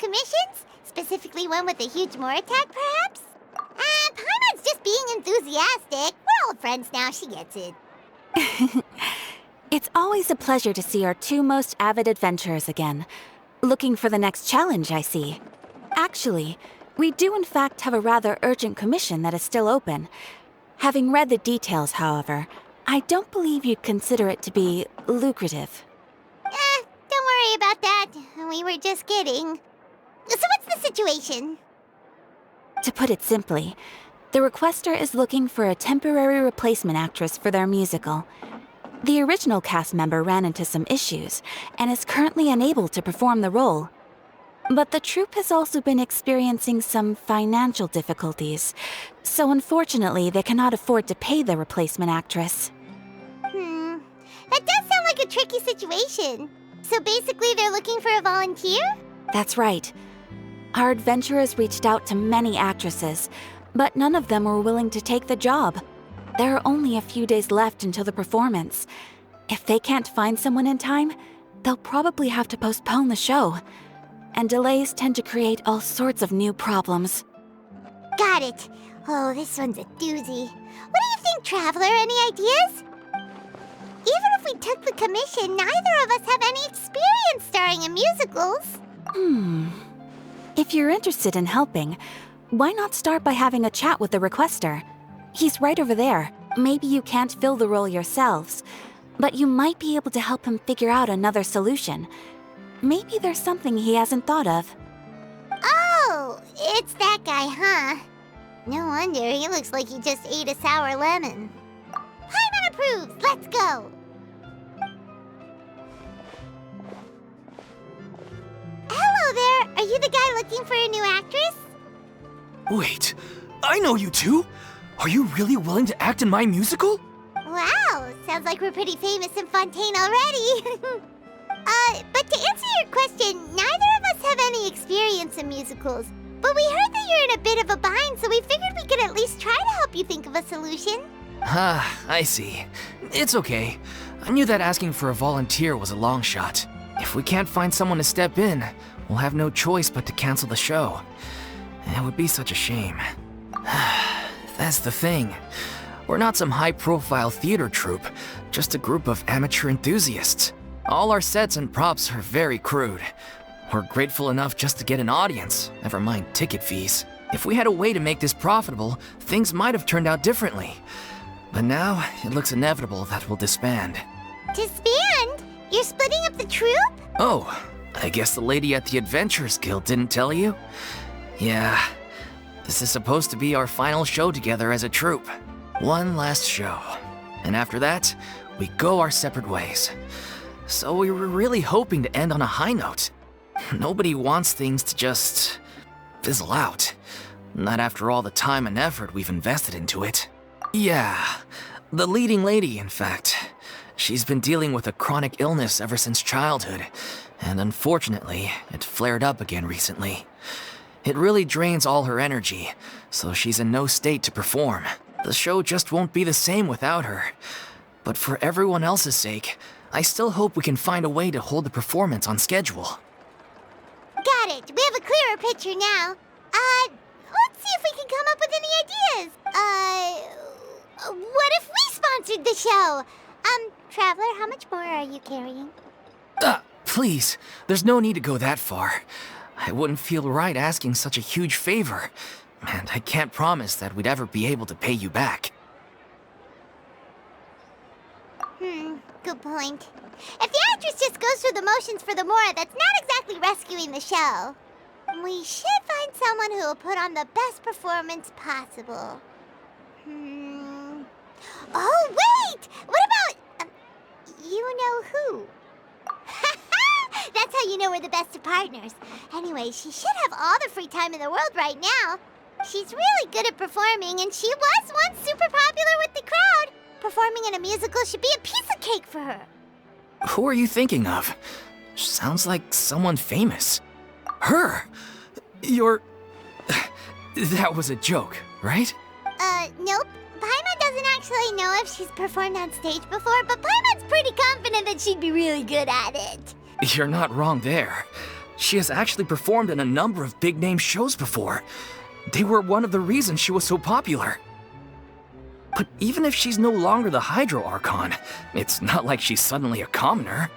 commissions? Specifically one with a huge more attack, perhaps? Paimon's just being enthusiastic. We're old friends now, she gets it. It's always a pleasure to see our two most avid adventurers again. Looking for the next challenge, I see. Actually, we do in fact have a rather urgent commission that is still open. Having read the details, however, I don't believe you'd consider it to be lucrative. Don't worry about that. We were just kidding. So what's the situation? To put it simply, the requester is looking for a temporary replacement actress for their musical. The original cast member ran into some issues and is currently unable to perform the role. But the troupe has also been experiencing some financial difficulties, so unfortunately they cannot afford to pay the replacement actress. That does sound like a tricky situation. So basically they're looking for a volunteer? That's right. Our adventurers reached out to many actresses, but none of them were willing to take the job. There are only a few days left until the performance. If they can't find someone in time, they'll probably have to postpone the show. And delays tend to create all sorts of new problems. Got it. Oh, this one's a doozy. What do you think, Traveler? Any ideas? Even if we took the commission, neither of us have any experience starring in musicals. If you're interested in helping, why not start by having a chat with the requester? He's right over there. Maybe you can't fill the role yourselves, but you might be able to help him figure out another solution. Maybe there's something he hasn't thought of. Oh, it's that guy, huh? No wonder, he looks like he just ate a sour lemon. Paimon approves, let's go! Hello there, are you the guy looking for a new actress? Wait, I know you two! Are you really willing to act in my musical? Wow, sounds like we're pretty famous in Fontaine already. But to answer your question, neither of us have any experience in musicals. But we heard that you're in a bit of a bind, so we figured we could at least try to help you think of a solution. I see. It's okay. I knew that asking for a volunteer was a long shot. If we can't find someone to step in, we'll have no choice but to cancel the show. It would be such a shame. That's the thing. We're not some high-profile theater troupe, just a group of amateur enthusiasts. All our sets and props are very crude. We're grateful enough just to get an audience, never mind ticket fees. If we had a way to make this profitable, things might have turned out differently. But now, it looks inevitable that we'll disband. Disband? You're splitting up the troupe? Oh, I guess the lady at the Adventurers Guild didn't tell you? Yeah, this is supposed to be our final show together as a troupe. One last show. And after that, we go our separate ways. So we were really hoping to end on a high note. Nobody wants things to just fizzle out. Not after all the time and effort we've invested into it. Yeah, the leading lady, in fact. She's been dealing with a chronic illness ever since childhood, and unfortunately, it flared up again recently. It really drains all her energy, so she's in no state to perform. The show just won't be the same without her. But for everyone else's sake, I still hope we can find a way to hold the performance on schedule. Got it. We have a clearer picture now. Let's see if we can come up with any ideas. What if we sponsored the show? Traveler, how much more are you carrying? Please, there's no need to go that far. I wouldn't feel right asking such a huge favor, and I can't promise that we'd ever be able to pay you back. Good point. If the actress just goes through the motions for the Mora, that's not exactly rescuing the show. We should find someone who will put on the best performance possible. Oh, wait! What about... you know who? That's how you know we're the best of partners. Anyway, she should have all the free time in the world right now. She's really good at performing, and she was once super popular with the crowd. Performing in a musical should be a piece of cake for her. Who are you thinking of? Sounds like someone famous. Her? You're... That was a joke, right? Nope. Paimon doesn't actually know if she's performed on stage before, but Paimon's pretty confident that she'd be really good at it. You're not wrong there. She has actually performed in a number of big-name shows before. They were one of the reasons she was so popular. But even if she's no longer the Hydro Archon, it's not like she's suddenly a commoner.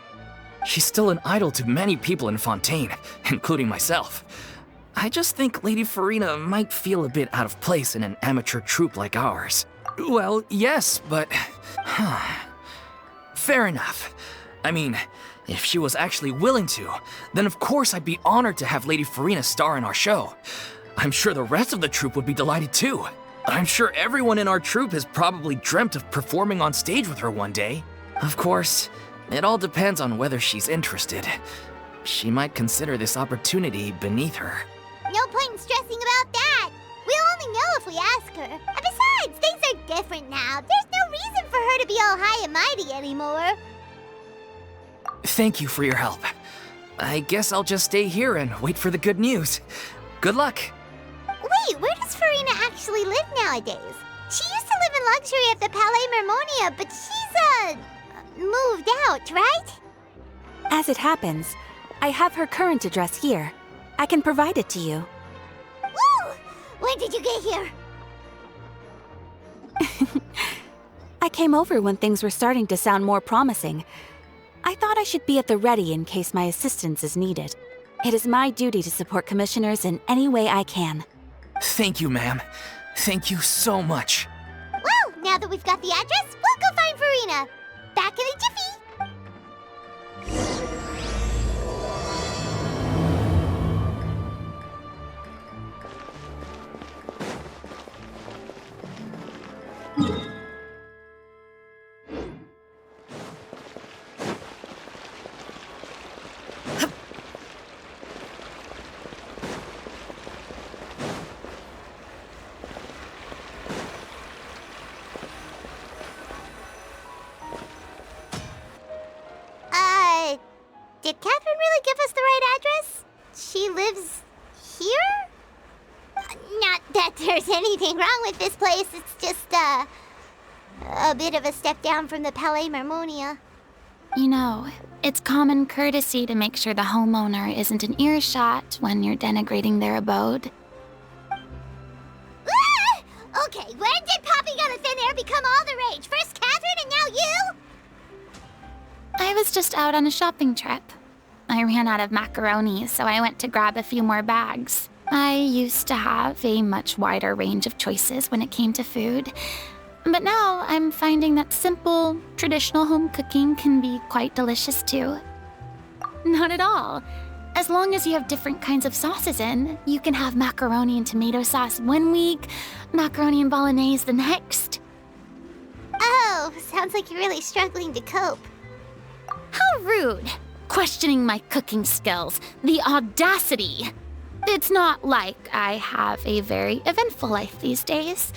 She's still an idol to many people in Fontaine, including myself. I just think Lady Furina might feel a bit out of place in an amateur troupe like ours. Well, yes, but... Fair enough. I mean, if she was actually willing to, then of course I'd be honored to have Lady Furina star in our show. I'm sure the rest of the troupe would be delighted too. I'm sure everyone in our troupe has probably dreamt of performing on stage with her one day. Of course, it all depends on whether she's interested. She might consider this opportunity beneath her. No point in stressing about that. We'll only know if we ask her. And besides, things are different now. There's no reason for her to be all high and mighty anymore. Thank you for your help. I guess I'll just stay here and wait for the good news. Good luck. Wait, where does Furina actually live nowadays? She used to live in luxury at the Palais Mermonia, but she's, moved out, right? As it happens, I have her current address here. I can provide it to you. Woo! When did you get here? I came over when things were starting to sound more promising. I thought I should be at the ready in case my assistance is needed. It is my duty to support commissioners in any way I can. Thank you, ma'am. Thank you so much. Well, now that we've got the address, we'll go find Furina. Back in a jiffy. Did Catherine really give us the right address? She lives here? Not that there's anything wrong with this place. It's just, a bit of a step down from the Palais Mermonia. You know, it's common courtesy to make sure the homeowner isn't in earshot when you're denigrating their abode. Ah! Okay, when did popping out of thin air become all the rage? First Catherine and now you? I was just out on a shopping trip. I ran out of macaroni, so I went to grab a few more bags. I used to have a much wider range of choices when it came to food. But now I'm finding that simple, traditional home cooking can be quite delicious too. Not at all. As long as you have different kinds of sauces in, you can have macaroni and tomato sauce one week, macaroni and bolognese the next. Oh, sounds like you're really struggling to cope. How rude! Questioning my cooking skills. The audacity! It's not like I have a very eventful life these days.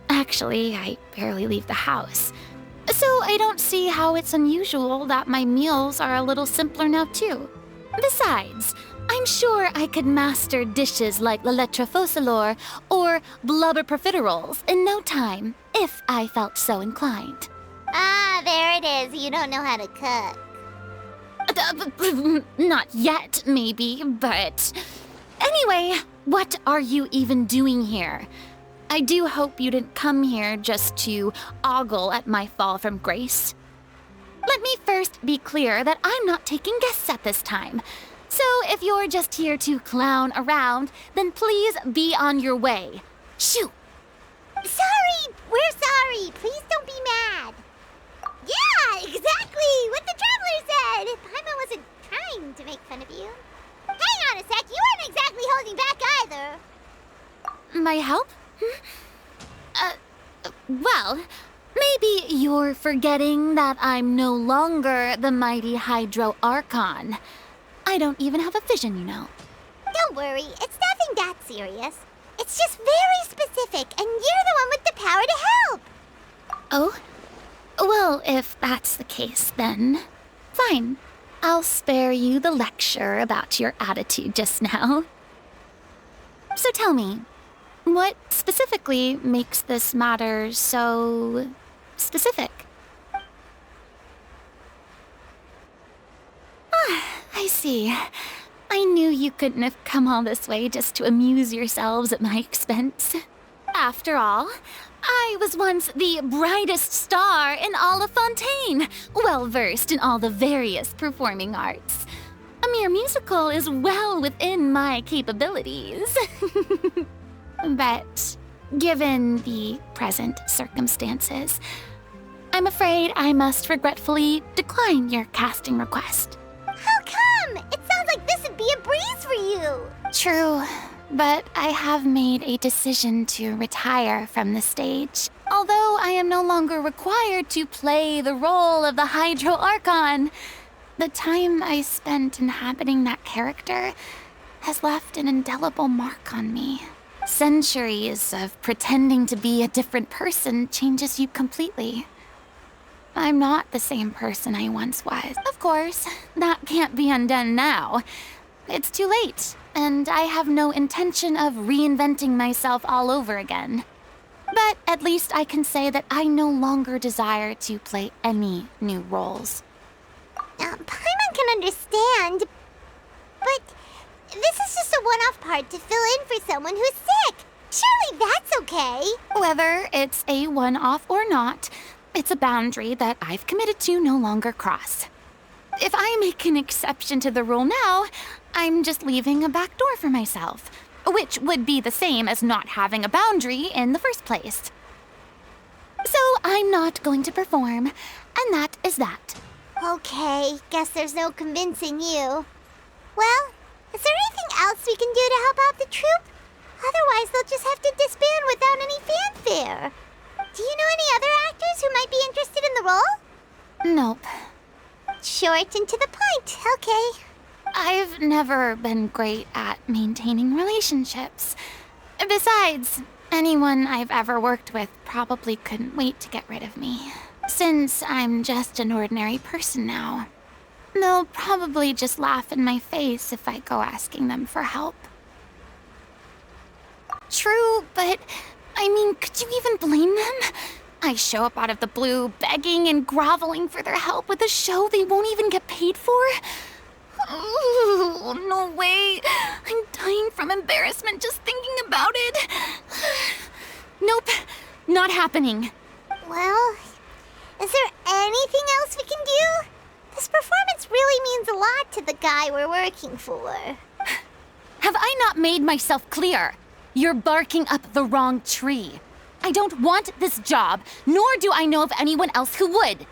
Actually, I barely leave the house. So I don't see how it's unusual that my meals are a little simpler now too. Besides, I'm sure I could master dishes like la lettre faucilor or blubber profiteroles in no time, if I felt so inclined. Ah, there it is. You don't know how to cook. Not yet, maybe, but... Anyway, what are you even doing here? I do hope you didn't come here just to ogle at my fall from grace. Let me first be clear that I'm not taking guests at this time. So if you're just here to clown around, then please be on your way. Shoo! Sorry! We're sorry! Please don't be mad! Yeah, exactly! What the Traveler said! Paimon wasn't trying to make fun of you. Hang on a sec, you weren't exactly holding back either. My help? Well, maybe you're forgetting that I'm no longer the mighty Hydro Archon. I don't even have a vision, you know. Don't worry, it's nothing that serious. It's just very specific, and you're the one with the power to help. Oh? Well, if that's the case, then fine. I'll spare you the lecture about your attitude just now. So tell me, what specifically makes this matter so specific? Ah, I see. I I knew you couldn't have come all this way just to amuse yourselves at my expense. After all, I was once the brightest star in all of Fontaine, well-versed in all the various performing arts. A mere musical is well within my capabilities. But given the present circumstances, I'm afraid I must regretfully decline your casting request. How come? It sounds like this would be a breeze for you. True, but I have made a decision to retire from the stage. Although I am no longer required to play the role of the Hydro Archon, the time I spent inhabiting that character has left an indelible mark on me. Centuries of pretending to be a different person changes you completely. I'm not the same person I once was. Of course, that can't be undone now. It's too late, and I have no intention of reinventing myself all over again. But at least I can say that I no longer desire to play any new roles. Paimon can understand, but this is just a one-off part to fill in for someone who's sick. Surely that's okay. Whether it's a one-off or not, it's a boundary that I've committed to no longer cross. If I make an exception to the rule now, I'm just leaving a back door for myself, which would be the same as not having a boundary in the first place. So I'm not going to perform, and that is that. Okay, guess there's no convincing you. Well, is there anything else we can do to help out the troupe? Otherwise, they'll just have to disband without any fanfare. Do you know any other actors who might be interested in the role? Nope. Short and to the point, okay. I've never been great at maintaining relationships. Besides, anyone I've ever worked with probably couldn't wait to get rid of me. Since I'm just an ordinary person now, they'll probably just laugh in my face if I go asking them for help. True, but I mean, could you even blame them? I show up out of the blue, begging and groveling for their help with a show they won't even get paid for? Oh, no way. I'm dying from embarrassment just thinking about it. Nope, not happening. Well, is there anything else we can do? This performance really means a lot to the guy we're working for. Have I not made myself clear? You're barking up the wrong tree. I don't want this job, nor do I know of anyone else who would.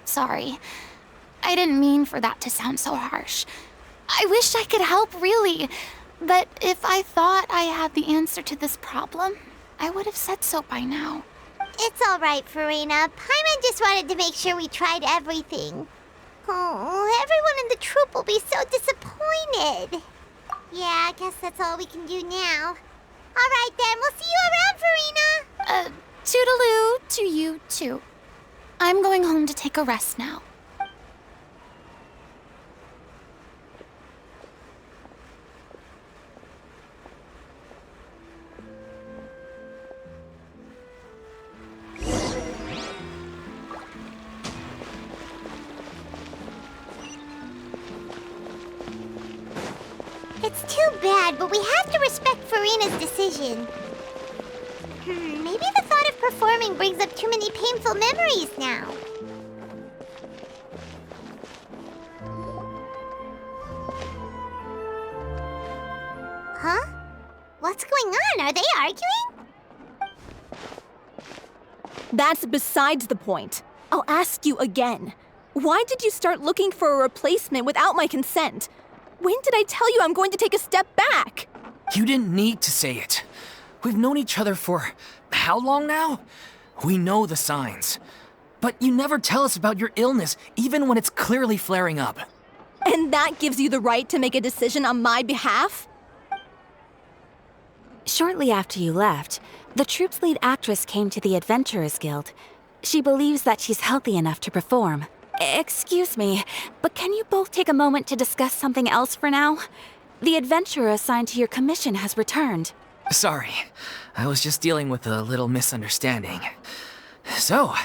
Sorry. I didn't mean for that to sound so harsh. I wish I could help, really. But if I thought I had the answer to this problem, I would have said so by now. It's all right, Furina. Paimon just wanted to make sure we tried everything. Oh, everyone in the troupe will be so disappointed. Yeah, I guess that's all we can do now. All right, then. We'll see you around, Furina. Toodaloo to you, too. I'm going home to take a rest now. It's too bad, but we have to respect Furina's decision. Maybe the thought of performing brings up too many painful memories now. Huh? What's going on? Are they arguing? That's besides the point. I'll ask you again. Why did you start looking for a replacement without my consent? When did I tell you I'm going to take a step back? You didn't need to say it. We've known each other for how long now? We know the signs. But you never tell us about your illness, even when it's clearly flaring up. And that gives you the right to make a decision on my behalf? Shortly after you left, the troupe's lead actress came to the Adventurers Guild. She believes that she's healthy enough to perform. Excuse me, but can you both take a moment to discuss something else for now? The adventurer assigned to your commission has returned. Sorry, I was just dealing with a little misunderstanding. So,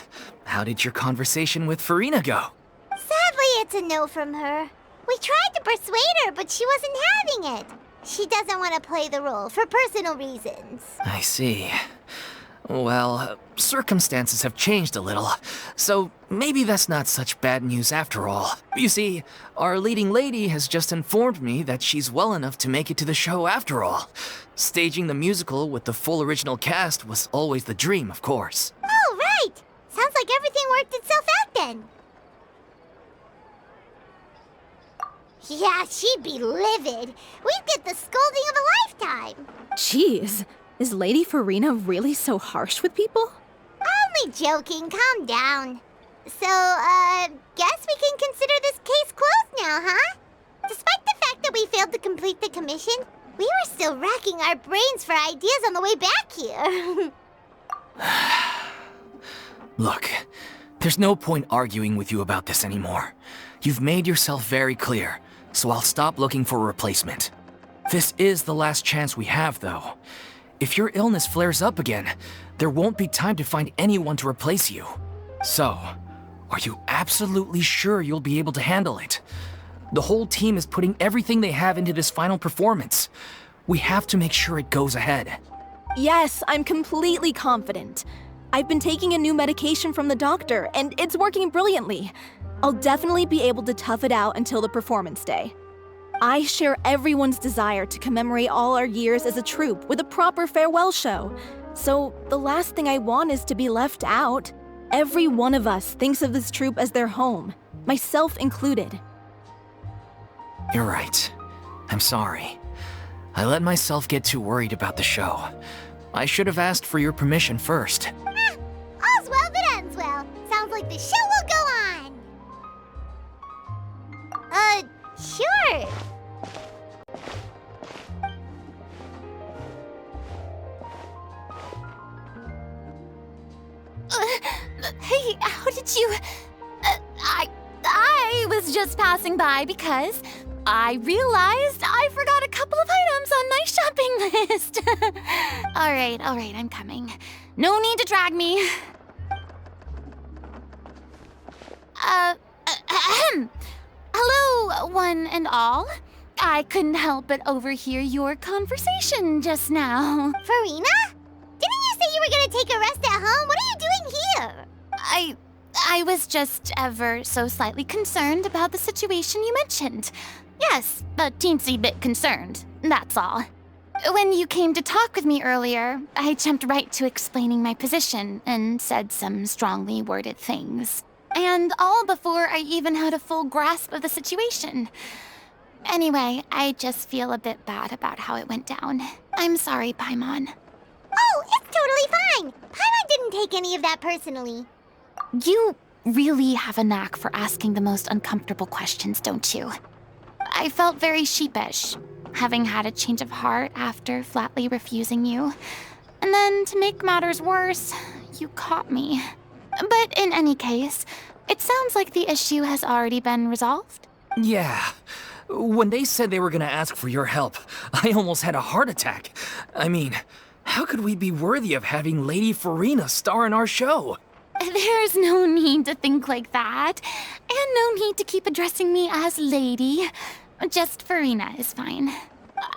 how did your conversation with Furina go? Sadly, it's a no from her. We tried to persuade her, but she wasn't having it. She doesn't want to play the role for personal reasons. I see. Well, circumstances have changed a little, so maybe that's not such bad news after all. You see, our leading lady has just informed me that she's well enough to make it to the show after all. Staging the musical with the full original cast was always the dream, of course. Oh, right! Sounds like everything worked itself out then. Yeah, she'd be livid. We'd get the scolding of a lifetime. Jeez, is Lady Furina really so harsh with people? Only joking, calm down. So, guess we can consider this case closed now, huh? Despite the fact that we failed to complete the commission, we were still racking our brains for ideas on the way back here. Look, there's no point arguing with you about this anymore. You've made yourself very clear, so I'll stop looking for a replacement. This is the last chance we have, though. If your illness flares up again, there won't be time to find anyone to replace you. So, are you absolutely sure you'll be able to handle it? The whole team is putting everything they have into this final performance. We have to make sure it goes ahead. Yes, I'm completely confident. I've been taking a new medication from the doctor, and it's working brilliantly. I'll definitely be able to tough it out until the performance day. I share everyone's desire to commemorate all our years as a troupe with a proper farewell show. So the last thing I want is to be left out. Every one of us thinks of this troupe as their home, myself included. You're right. I'm sorry. I let myself get too worried about the show. I should have asked for your permission first. All's well that ends well. Sounds like the show will go on. Sure. Hey, how did you... I was just passing by because I realized I forgot a couple of items on my shopping list. All right, I'm coming. No need to drag me. Hello, one and all. I couldn't help but overhear your conversation just now. Furina? Didn't you say you were gonna take a rest at home? What are you doing here? I was just ever so slightly concerned about the situation you mentioned. Yes, a teensy bit concerned, that's all. When you came to talk with me earlier, I jumped right to explaining my position and said some strongly worded things. And all before I even had a full grasp of the situation. Anyway, I just feel a bit bad about how it went down. I'm sorry, Paimon. Oh, it's totally fine. Paimon didn't take any of that personally. You really have a knack for asking the most uncomfortable questions, don't you? I felt very sheepish, having had a change of heart after flatly refusing you. And then, to make matters worse, you caught me. But in any case, it sounds like the issue has already been resolved. Yeah. When they said they were gonna ask for your help, I almost had a heart attack. I mean, how could we be worthy of having Lady Furina star in our show? There's no need to think like that, and no need to keep addressing me as lady. Just Furina is fine.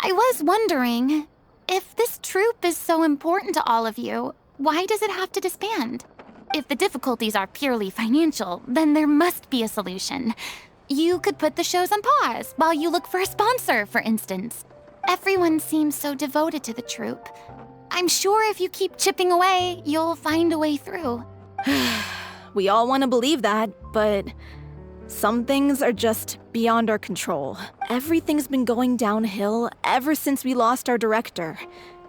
I was wondering, if this troupe is so important to all of you, why does it have to disband? If the difficulties are purely financial, then there must be a solution. You could put the shows on pause while you look for a sponsor, for instance. Everyone seems so devoted to the troupe. I'm sure if you keep chipping away, you'll find a way through. We all want to believe that, but some things are just beyond our control. Everything's been going downhill ever since we lost our director.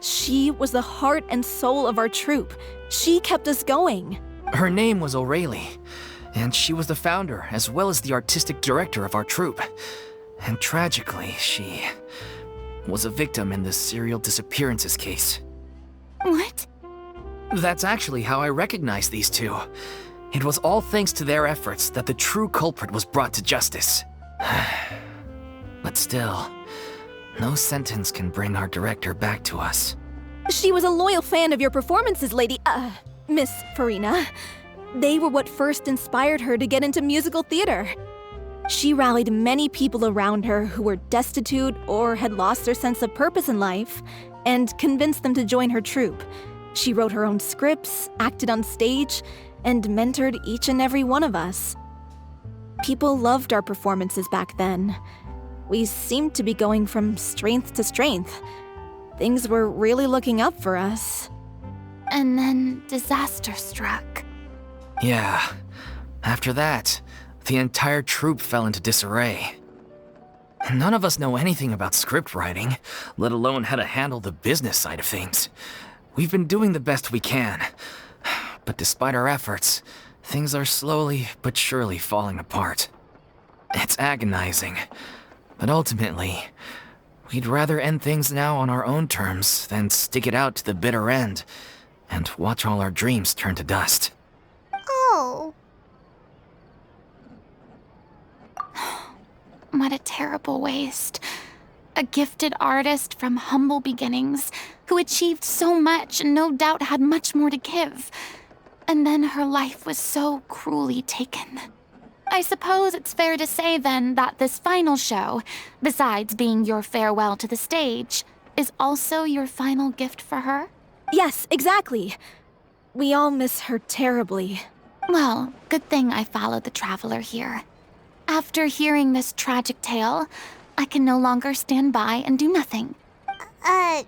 She was the heart and soul of our troupe. She kept us going. Her name was Aurelie, and she was the founder as well as the artistic director of our troupe. And tragically, she was a victim in the serial disappearances case. What? That's actually how I recognized these two. It was all thanks to their efforts that the true culprit was brought to justice. But still, no sentence can bring our director back to us. She was a loyal fan of your performances, Miss Furina. They were what first inspired her to get into musical theater. She rallied many people around her who were destitute or had lost their sense of purpose in life, and convinced them to join her troupe. She wrote her own scripts, acted on stage, and mentored each and every one of us. People loved our performances back then. We seemed to be going from strength to strength. Things were really looking up for us. And then disaster struck. Yeah. After that, the entire troupe fell into disarray. None of us know anything about script writing, let alone how to handle the business side of things. We've been doing the best we can, but despite our efforts, things are slowly but surely falling apart. It's agonizing, but ultimately, we'd rather end things now on our own terms than stick it out to the bitter end and watch all our dreams turn to dust. Oh. What a terrible waste. A gifted artist from humble beginnings who achieved so much and no doubt had much more to give. And then her life was so cruelly taken. I suppose it's fair to say then that this final show, besides being your farewell to the stage, is also your final gift for her? Yes, exactly. We all miss her terribly. Well, good thing I followed the traveler here. After hearing this tragic tale, I can no longer stand by and do nothing.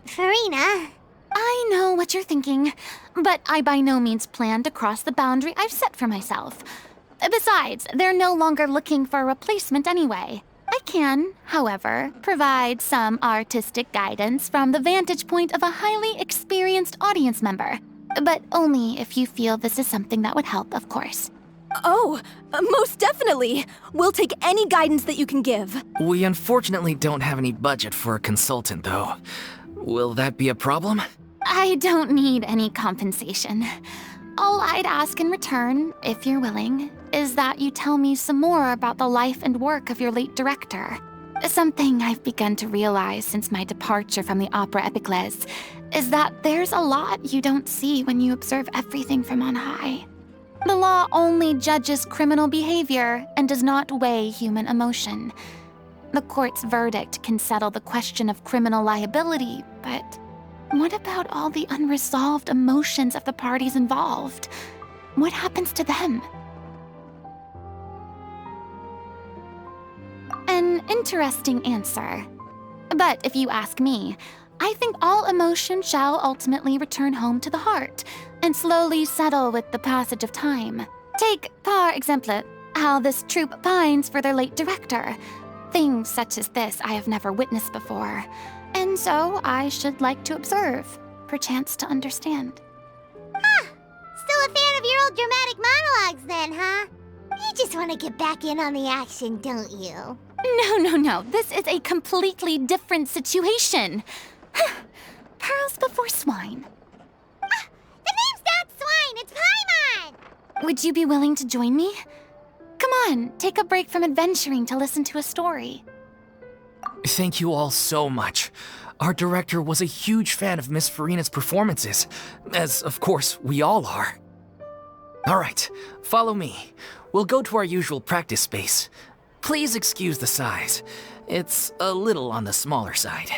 Furina. I know what you're thinking, but I by no means plan to cross the boundary I've set for myself. Besides, they're no longer looking for a replacement anyway. I can, however, provide some artistic guidance from the vantage point of a highly experienced audience member. But only if you feel this is something that would help, of course. Oh, most definitely. We'll take any guidance that you can give. We unfortunately don't have any budget for a consultant, though. Will that be a problem? I don't need any compensation. All I'd ask in return, if you're willing, is that you tell me some more about the life and work of your late director. Something I've begun to realize since my departure from the Opera Epiclese is that there's a lot you don't see when you observe everything from on high. The law only judges criminal behavior and does not weigh human emotion. The court's verdict can settle the question of criminal liability, but what about all the unresolved emotions of the parties involved? What happens to them? An interesting answer. But if you ask me, I think all emotion shall ultimately return home to the heart and slowly settle with the passage of time. Take, par exemple, how this troupe pines for their late director. Things such as this I have never witnessed before, and so I should like to observe, perchance to understand. Still a fan of your old dramatic monologues then, huh? You just want to get back in on the action, don't you? No. This is a completely different situation. Pearls before swine. The name's not Swine, it's Paimon! Would you be willing to join me? Come on, take a break from adventuring to listen to a story. Thank you all so much. Our director was a huge fan of Miss Furina's performances, as of course we all are. All right, follow me. We'll go to our usual practice space. Please excuse the size. It's a little on the smaller side.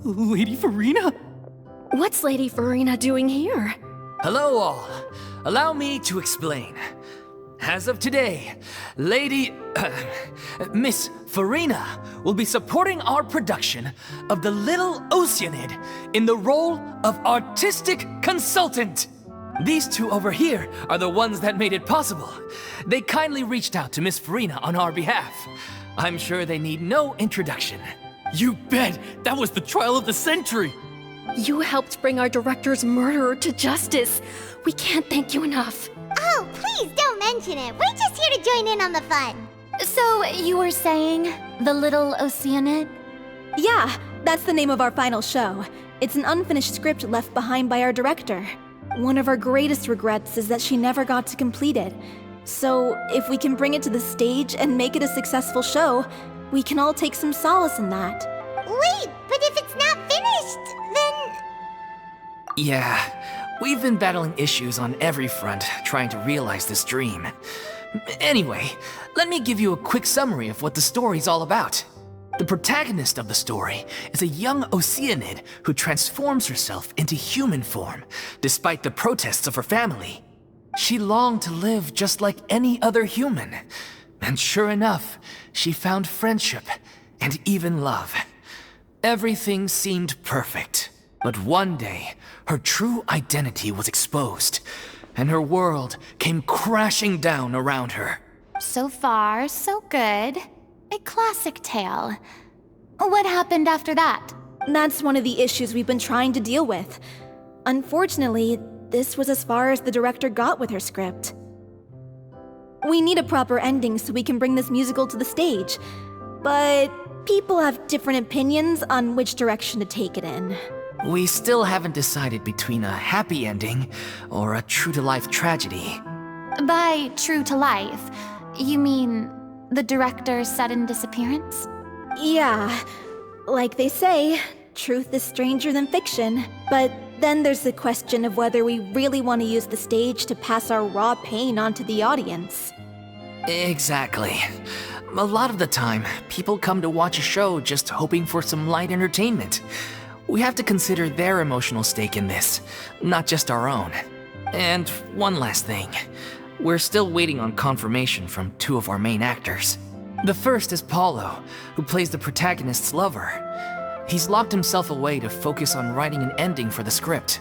Lady Furina? What's Lady Furina doing here? Hello all. Allow me to explain. As of today, Miss Furina will be supporting our production of The Little Oceanid in the role of artistic consultant. These two over here are the ones that made it possible. They kindly reached out to Miss Furina on our behalf. I'm sure they need no introduction. You bet! That was the trial of the century! You helped bring our director's murderer to justice. We can't thank you enough. Oh, please don't mention it. We're just here to join in on the fun. So, you were saying the little Oceanid? Yeah, that's the name of our final show. It's an unfinished script left behind by our director. One of our greatest regrets is that she never got to complete it. So, if we can bring it to the stage and make it a successful show, we can all take some solace in that. Wait, but if it's not finished, then... Yeah, we've been battling issues on every front trying to realize this dream. Anyway, let me give you a quick summary of what the story's all about. The protagonist of the story is a young Oceanid who transforms herself into human form, despite the protests of her family. She longed to live just like any other human, and sure enough, she found friendship and even love. Everything seemed perfect, but one day, her true identity was exposed, and her world came crashing down around her. So far, so good. A classic tale. What happened after that? That's one of the issues we've been trying to deal with. Unfortunately, this was as far as the director got with her script. We need a proper ending so we can bring this musical to the stage, but people have different opinions on which direction to take it in. We still haven't decided between a happy ending or a true-to-life tragedy. By true to life, you mean the director's sudden disappearance? Yeah, like they say, truth is stranger than fiction. But then there's the question of whether we really want to use the stage to pass our raw pain onto the audience. Exactly. A lot of the time, people come to watch a show just hoping for some light entertainment. We have to consider their emotional stake in this, not just our own. And one last thing. We're still waiting on confirmation from two of our main actors. The first is Paulo, who plays the protagonist's lover. He's locked himself away to focus on writing an ending for the script,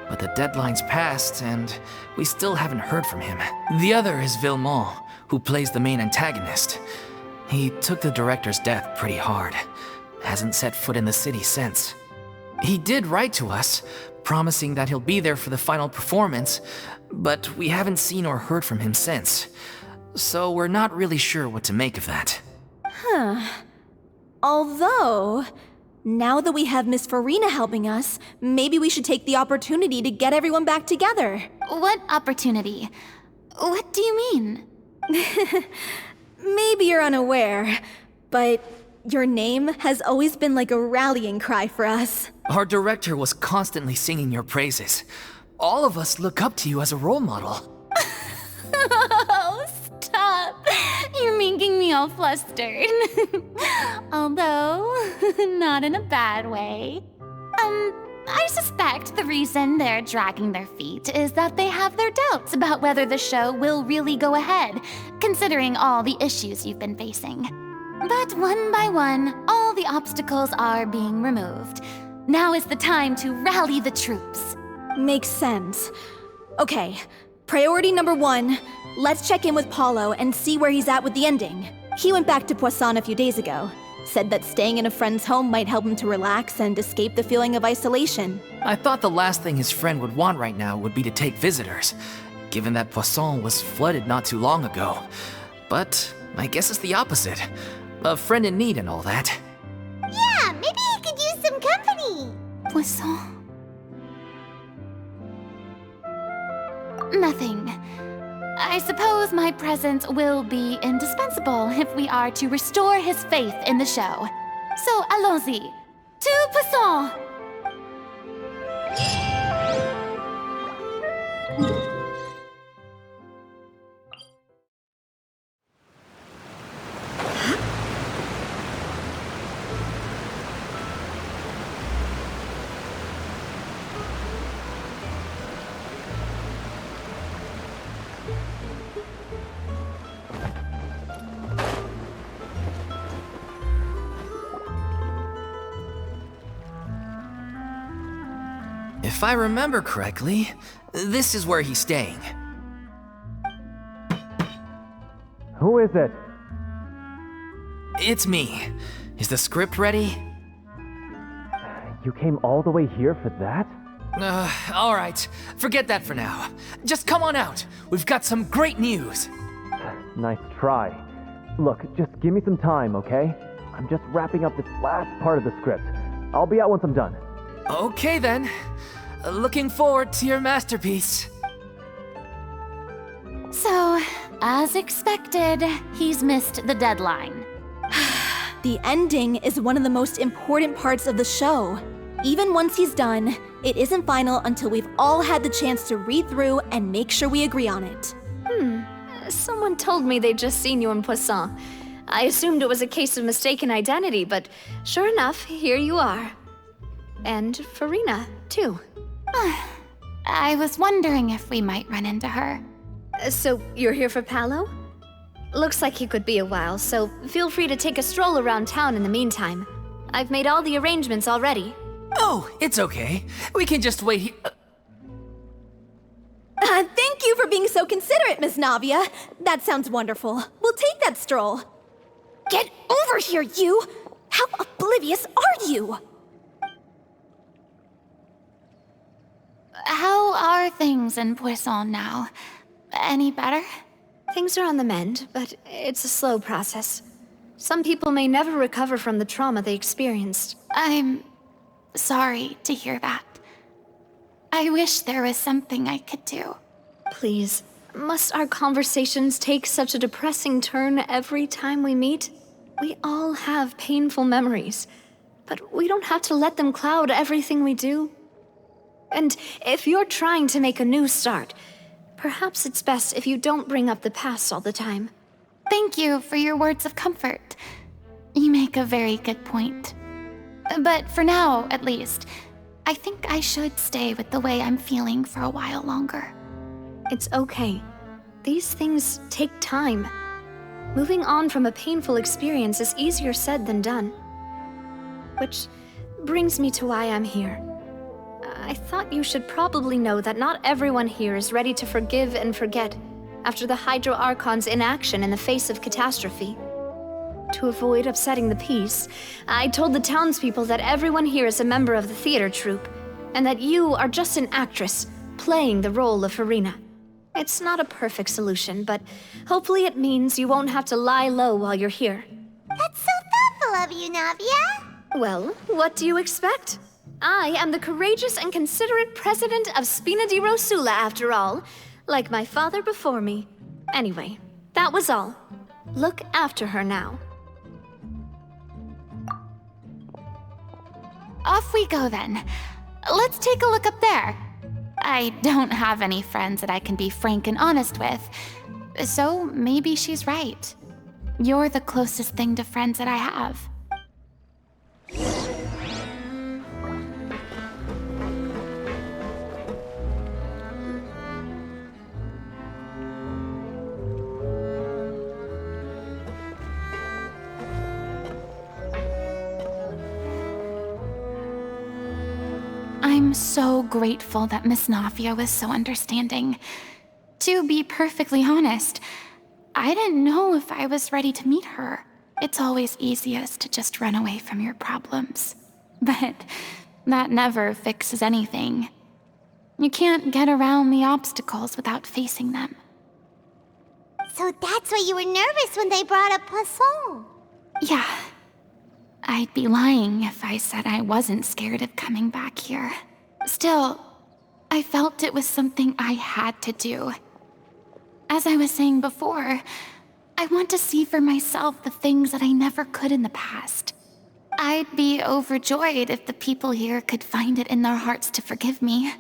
but the deadline's passed and we still haven't heard from him. The other is Vilmant, who plays the main antagonist. He took the director's death pretty hard. Hasn't set foot in the city since. He did write to us, promising that he'll be there for the final performance, but we haven't seen or heard from him since. So we're not really sure what to make of that. Although, now that we have Miss Furina helping us, maybe we should take the opportunity to get everyone back together. What opportunity? What do you mean? Maybe you're unaware, but your name has always been like a rallying cry for us. Our director was constantly singing your praises. All of us look up to you as a role model. Oh, stop! You're making me all flustered. Although, not in a bad way. I suspect the reason they're dragging their feet is that they have their doubts about whether the show will really go ahead, considering all the issues you've been facing. But one by one, all the obstacles are being removed. Now is the time to rally the troops. Makes sense. Okay, priority number 1, let's check in with Paulo and see where he's at with the ending. He went back to Poisson a few days ago. Said that staying in a friend's home might help him to relax and escape the feeling of isolation. I thought the last thing his friend would want right now would be to take visitors, given that Poisson was flooded not too long ago. But I guess it's the opposite. A friend in need and all that. Yeah, maybe he could use some company. Poisson. Nothing. I suppose my presence will be indispensable if we are to restore his faith in the show. So, allons-y. To Poisson! If I remember correctly, this is where he's staying. Who is it? It's me. Is the script ready? You came all the way here for that? Alright. Forget that for now. Just come on out. We've got some great news. Nice try. Look, just give me some time, okay? I'm just wrapping up this last part of the script. I'll be out once I'm done. Okay then. Looking forward to your masterpiece. So, as expected, he's missed the deadline. The ending is one of the most important parts of the show. Even once he's done, it isn't final until we've all had the chance to read through and make sure we agree on it. Someone told me they'd just seen you in Poisson. I assumed it was a case of mistaken identity, but sure enough, here you are. And Furina, too. I was wondering if we might run into her. So you're here for Palais? Looks like he could be a while, so feel free to take a stroll around town in the meantime. I've made all the arrangements already. Oh, it's okay. We can just wait here. Thank you for being so considerate, Miss Navia. That sounds wonderful. We'll take that stroll. Get over here, you! How oblivious are you? How are things in Poisson now? Any better? Things are on the mend, but it's a slow process. Some people may never recover from the trauma they experienced. I'm sorry to hear that. I wish there was something I could do. Please, must our conversations take such a depressing turn every time we meet? We all have painful memories, but we don't have to let them cloud everything we do. And if you're trying to make a new start, perhaps it's best if you don't bring up the past all the time. Thank you for your words of comfort. You make a very good point. But for now, at least, I think I should stay with the way I'm feeling for a while longer. It's okay. These things take time. Moving on from a painful experience is easier said than done. Which brings me to why I'm here. I thought you should probably know that not everyone here is ready to forgive and forget after the Hydro Archon's inaction in the face of catastrophe. To avoid upsetting the peace, I told the townspeople that everyone here is a member of the theater troupe, and that you are just an actress playing the role of Furina. It's not a perfect solution, but hopefully it means you won't have to lie low while you're here. That's so thoughtful of you, Navia. Well, what do you expect? I am the courageous and considerate president of Spina di Rosula, after all, like my father before me. Anyway, that was all. Look after her now. Off we go then. Let's take a look up there. I don't have any friends that I can be frank and honest with, so maybe she's right. You're the closest thing to friends that I have. I'm so grateful that Miss Navia was so understanding. To be perfectly honest, I didn't know if I was ready to meet her. It's always easiest to just run away from your problems. But that never fixes anything. You can't get around the obstacles without facing them. So that's why you were nervous when they brought up Poisson. Yeah. I'd be lying if I said I wasn't scared of coming back here. Still, I felt it was something I had to do. As I was saying before, I want to see for myself the things that I never could in the past. I'd be overjoyed if the people here could find it in their hearts to forgive me.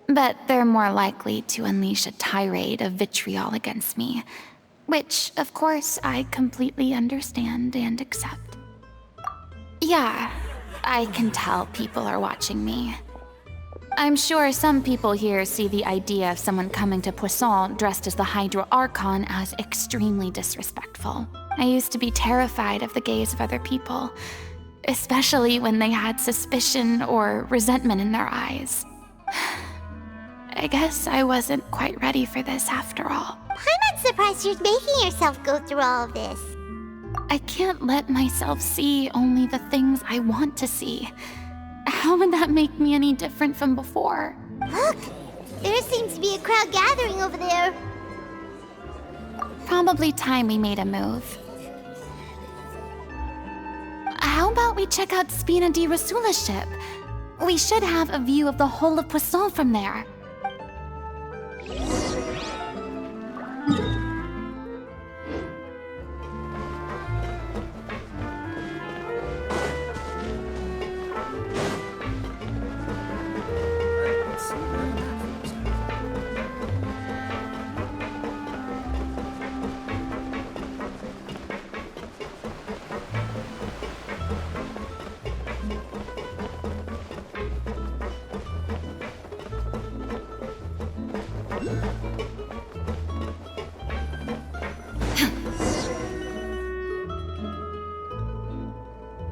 But they're more likely to unleash a tirade of vitriol against me, which, of course, I completely understand and accept. Yeah, I can tell people are watching me. I'm sure some people here see the idea of someone coming to Poisson dressed as the Hydro Archon as extremely disrespectful. I used to be terrified of the gaze of other people, especially when they had suspicion or resentment in their eyes. I guess I wasn't quite ready for this after all. I'm not surprised you're making yourself go through all of this. I can't let myself see only the things I want to see. how would that make me any different from before? Look! There seems to be a crowd gathering over there. Probably time we made a move. How about we check out Spina di Rasula's ship? We should have a view of the whole of Poisson from there.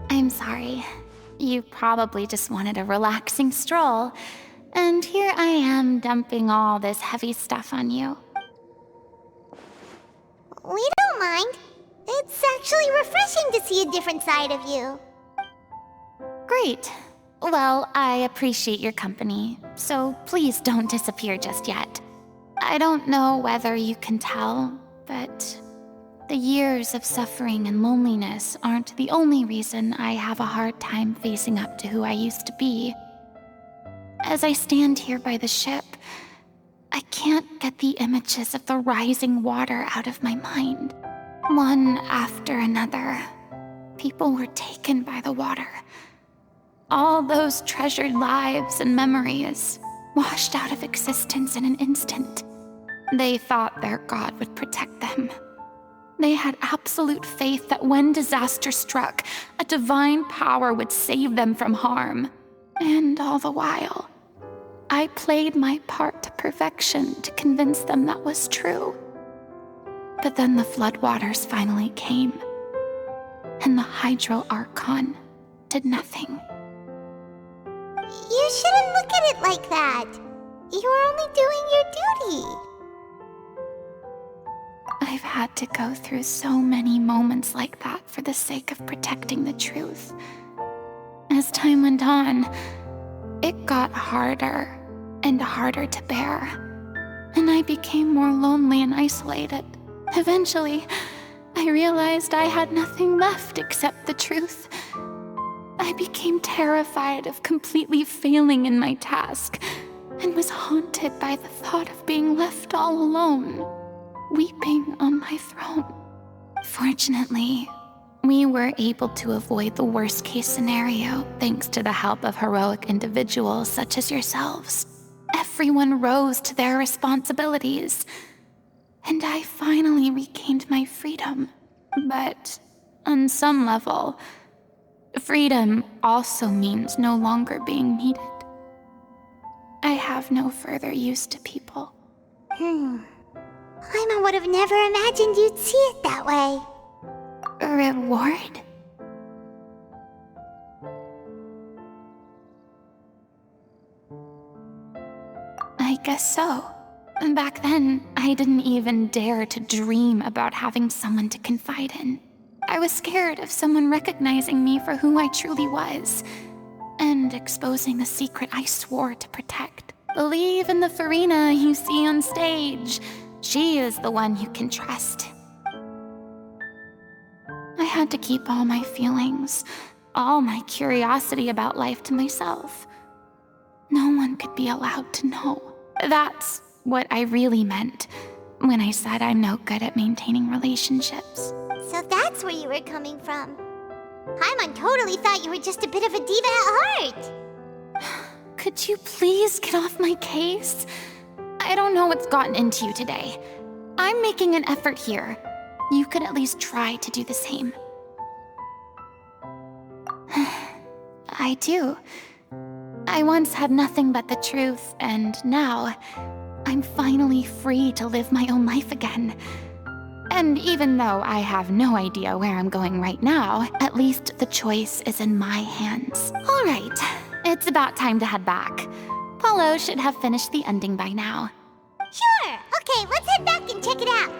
I'm sorry. You probably just wanted a relaxing stroll, and here I am dumping all this heavy stuff on you. We don't mind. It's actually refreshing to see a different side of you. Great. Well, I appreciate your company, so please don't disappear just yet. I don't know whether you can tell, but the years of suffering and loneliness aren't the only reason I have a hard time facing up to who I used to be. As I stand here by the ship, I can't get the images of the rising water out of my mind. One after another, people were taken by the water. All those treasured lives and memories washed out of existence in an instant. They thought their god would protect them. They had absolute faith that when disaster struck, a divine power would save them from harm. And all the while, I played my part to perfection to convince them that was true. But then the floodwaters finally came, and the Hydro Archon did nothing. You shouldn't look at it like that. You're only doing your duty. I've had to go through so many moments like that for the sake of protecting the truth. As time went on, it got harder and harder to bear, and I became more lonely and isolated. Eventually, I realized I had nothing left except the truth. I became terrified of completely failing in my task, and was haunted by the thought of being left all alone, weeping on my throne. Fortunately, we were able to avoid the worst-case scenario thanks to the help of heroic individuals such as yourselves. Everyone rose to their responsibilities, and I finally regained my freedom. But on some level, freedom also means no longer being needed. I have no further use to people. Paimon would have never imagined you'd see it that way. A reward? I guess so. Back then, I didn't even dare to dream about having someone to confide in. I was scared of someone recognizing me for who I truly was, and exposing the secret I swore to protect. Believe in the Furina you see on stage. She is the one you can trust. I had to keep all my feelings, all my curiosity about life to myself. No one could be allowed to know. That's what I really meant when I said I'm no good at maintaining relationships. So that's where you were coming from. Paimon totally thought you were just a bit of a diva at heart. Could you please get off my case? I don't know what's gotten into you today. I'm making an effort here. You could at least try to do the same. I do. I once had nothing but the truth, and now I'm finally free to live my own life again. And even though I have no idea where I'm going right now, at least the choice is in my hands. All right, it's about time to head back. Paulo should have finished the ending by now. Sure! Okay, let's head back and check it out.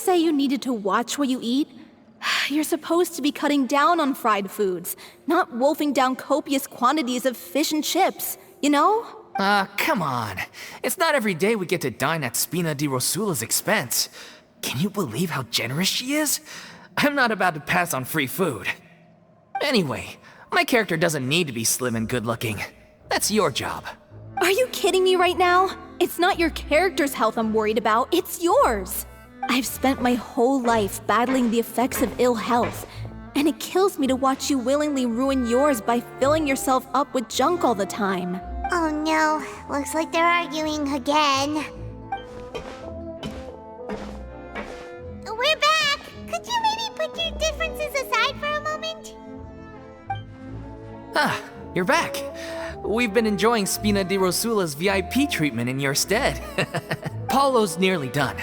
say you needed to watch what you eat? You're supposed to be cutting down on fried foods, not wolfing down copious quantities of fish and chips, you know? Come on. It's not every day we get to dine at Spina di Rosula's expense. Can you believe how generous she is? I'm not about to pass on free food. Anyway, my character doesn't need to be slim and good-looking. That's your job. Are you kidding me right now? It's not your character's health I'm worried about, it's yours. I've spent my whole life battling the effects of ill health, and it kills me to watch you willingly ruin yours by filling yourself up with junk all the time. Oh no, looks like they're arguing again. We're back! Could you maybe put your differences aside for a moment? Ah, you're back. We've been enjoying Spina di Rosula's VIP treatment in your stead. Paulo's nearly done.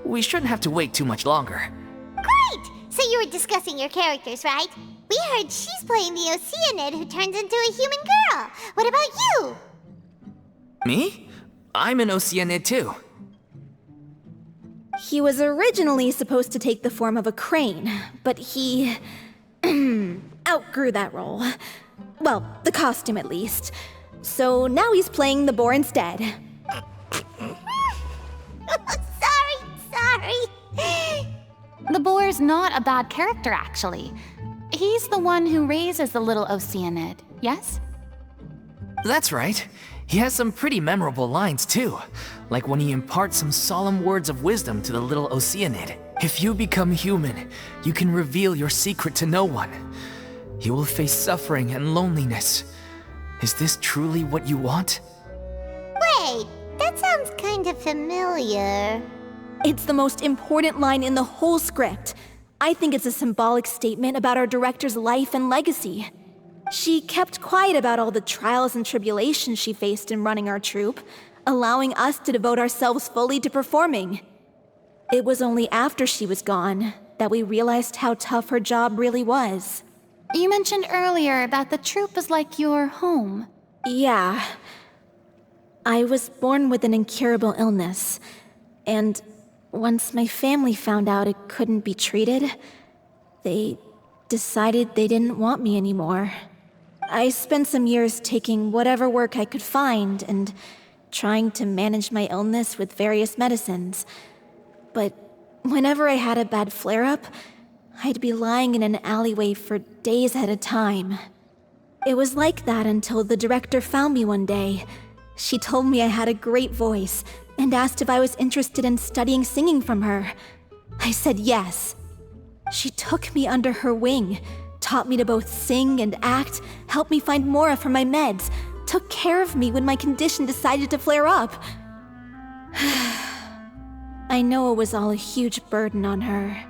We shouldn't have to wait too much longer. Great! So you were discussing your characters, right? We heard she's playing the Oceanid who turns into a human girl. What about you? Me? I'm an Oceanid too. He was originally supposed to take the form of a crane, but he outgrew that role. Well, the costume at least. So now he's playing the boar instead. Sorry. The boar's not a bad character, actually. He's the one who raises the little Oceanid, yes? That's right. He has some pretty memorable lines too, like when he imparts some solemn words of wisdom to the little Oceanid. If you become human, you can reveal your secret to no one. You will face suffering and loneliness. Is this truly what you want? Wait, that sounds kind of familiar. It's the most important line in the whole script. I think it's a symbolic statement about our director's life and legacy. She kept quiet about all the trials and tribulations she faced in running our troupe, allowing us to devote ourselves fully to performing. It was only after she was gone that we realized how tough her job really was. You mentioned earlier that the troupe is like your home. Yeah. I was born with an incurable illness, and once my family found out it couldn't be treated, they decided they didn't want me anymore. I spent some years taking whatever work I could find and trying to manage my illness with various medicines. But whenever I had a bad flare-up, I'd be lying in an alleyway for days at a time. It was like that until the director found me one day. She told me I had a great voice and asked if I was interested in studying singing from her. I said yes. She took me under her wing, taught me to both sing and act, helped me find Mora for my meds, took care of me when my condition decided to flare up. I know it was all a huge burden on her.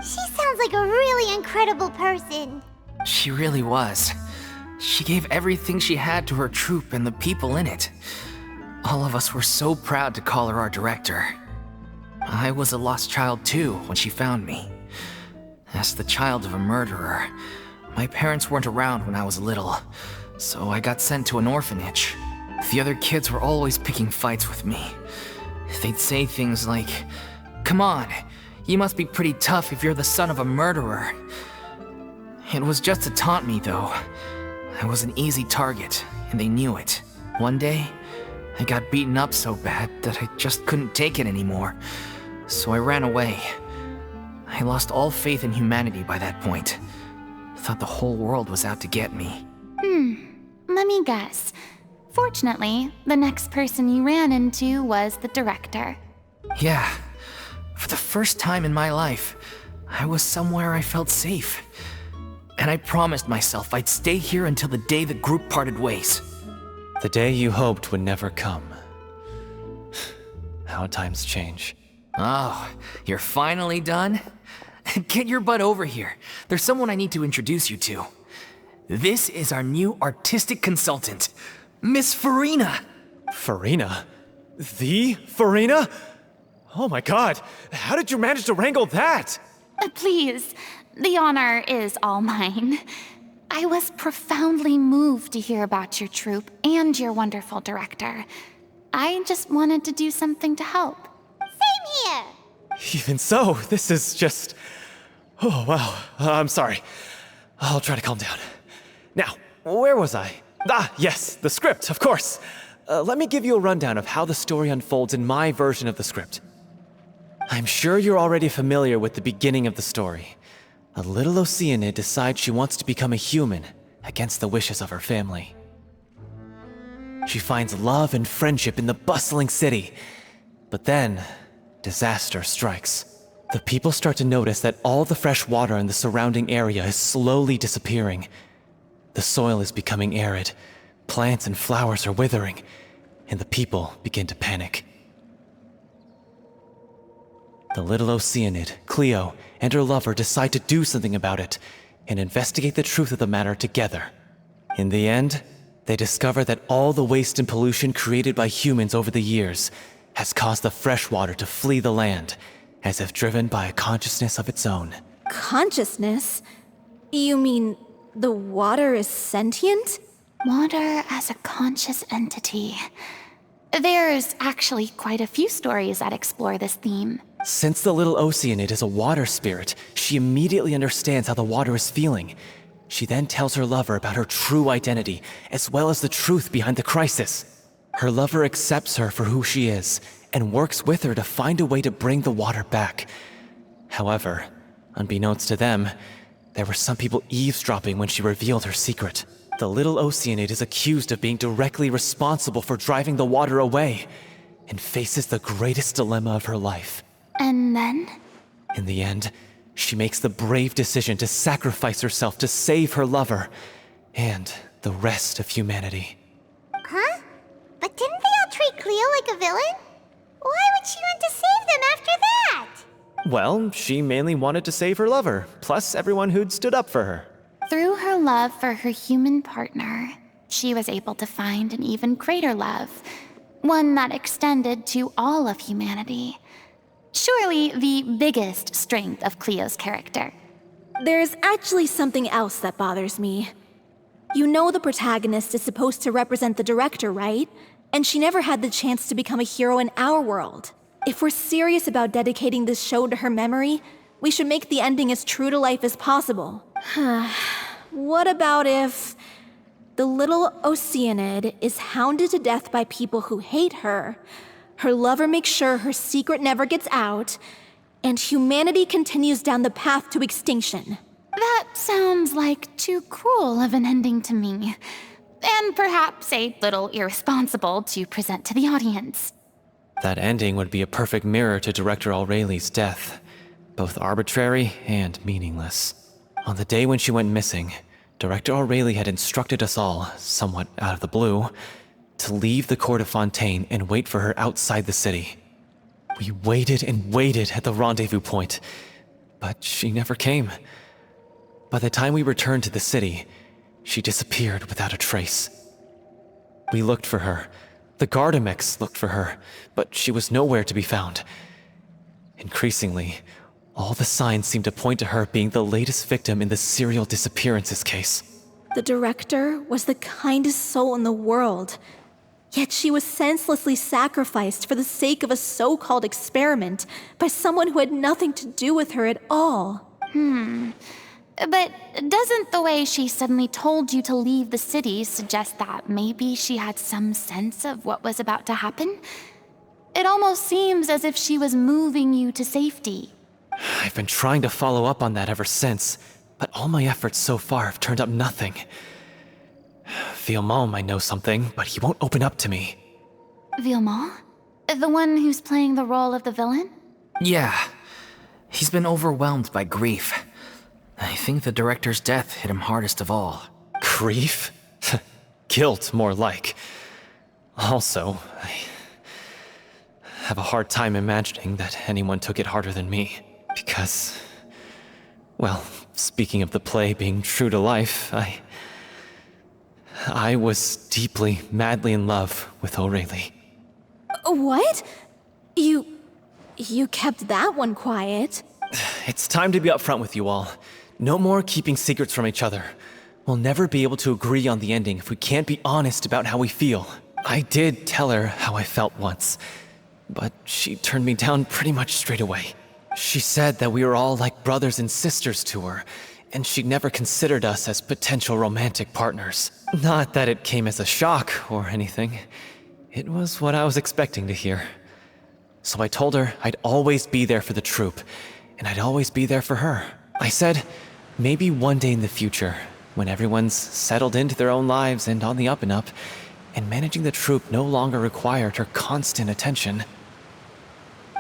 She sounds like a really incredible person. She really was. She gave everything she had to her troupe and the people in it. All of us were so proud to call her our director. I was a lost child too when she found me. As the child of a murderer, my parents weren't around when I was little, so I got sent to an orphanage. The other kids were always picking fights with me. They'd say things like, "Come on, you must be pretty tough if you're the son of a murderer." It was just to taunt me, though. I was an easy target, and they knew it. One day, I got beaten up so bad that I just couldn't take it anymore, so I ran away. I lost all faith in humanity by that point. Thought the whole world was out to get me. Let me guess. Fortunately, the next person you ran into was the director. Yeah. For the first time in my life, I was somewhere I felt safe. And I promised myself I'd stay here until the day the group parted ways. The day you hoped would never come. How times change. Oh, you're finally done? Get your butt over here. There's someone I need to introduce you to. This is our new artistic consultant, Miss Furina. Furina? The Furina? Oh my god, how did you manage to wrangle that? Please, the honor is all mine. I was profoundly moved to hear about your troupe and your wonderful director. I just wanted to do something to help. Same here. Even so, this is just... Oh, wow. I'm sorry. I'll try to calm down. Now, where was I? Ah, yes, the script, of course. Let me give you a rundown of how the story unfolds in my version of the script. I'm sure you're already familiar with the beginning of the story. A little Oceanid decides she wants to become a human against the wishes of her family. She finds love and friendship in the bustling city. But then, disaster strikes. The people start to notice that all the fresh water in the surrounding area is slowly disappearing. The soil is becoming arid, plants and flowers are withering, and the people begin to panic. The little Oceanid, Cleo, and her lover decide to do something about it and investigate the truth of the matter together. In the end, they discover that all the waste and pollution created by humans over the years has caused the fresh water to flee the land, as if driven by a consciousness of its own. Consciousness? You mean the water is sentient? Water as a conscious entity. There's actually quite a few stories that explore this theme. Since the little Oceanid is a water spirit, she immediately understands how the water is feeling. She then tells her lover about her true identity, as well as the truth behind the crisis. Her lover accepts her for who she is, and works with her to find a way to bring the water back. However, unbeknownst to them, there were some people eavesdropping when she revealed her secret. The little Oceanid is accused of being directly responsible for driving the water away, and faces the greatest dilemma of her life. And then? In the end, she makes the brave decision to sacrifice herself to save her lover, and the rest of humanity. Huh? But didn't they all treat Cleo like a villain? Why would she want to save them after that? Well, she mainly wanted to save her lover, plus everyone who'd stood up for her. Through her love for her human partner, she was able to find an even greater love, one that extended to all of humanity. Surely the biggest strength of Cleo's character. There's actually something else that bothers me. You know the protagonist is supposed to represent the director, right? And she never had the chance to become a hero in our world. If we're serious about dedicating this show to her memory, we should make the ending as true to life as possible. What about if the little Oceanid is hounded to death by people who hate her, her lover makes sure her secret never gets out, and humanity continues down the path to extinction? That sounds like too cruel of an ending to me. And perhaps a little irresponsible to present to the audience. That ending would be a perfect mirror to Director Aurelie's death, both arbitrary and meaningless. On the day when she went missing, Director Aurelie had instructed us all, somewhat out of the blue, to leave the court of Fontaine and wait for her outside the city. We waited and waited at the rendezvous point, but she never came. By the time we returned to the city, she disappeared without a trace. We looked for her. The Gardamex looked for her, but she was nowhere to be found. Increasingly, all the signs seemed to point to her being the latest victim in the serial disappearances case. The director was the kindest soul in the world, yet she was senselessly sacrificed for the sake of a so-called experiment by someone who had nothing to do with her at all. But doesn't the way she suddenly told you to leave the city suggest that maybe she had some sense of what was about to happen? It almost seems as if she was moving you to safety. I've been trying to follow up on that ever since, but all my efforts so far have turned up nothing. Vilmant might know something, but he won't open up to me. Vilmant? The one who's playing the role of the villain? Yeah. He's been overwhelmed by grief. I think the director's death hit him hardest of all. Grief? Guilt, more like. Also, I have a hard time imagining that anyone took it harder than me. Because, well, speaking of the play being true to life, I was deeply, madly in love with Aurelie. What? You kept that one quiet. It's time to be upfront with you all. No more keeping secrets from each other. We'll never be able to agree on the ending if we can't be honest about how we feel. I did tell her how I felt once, but she turned me down pretty much straight away. She said that we were all like brothers and sisters to her, and she'd never considered us as potential romantic partners. Not that it came as a shock or anything. It was what I was expecting to hear. So I told her I'd always be there for the troupe, and I'd always be there for her. I said, maybe one day in the future, when everyone's settled into their own lives and on the up and up, and managing the troupe no longer required her constant attention,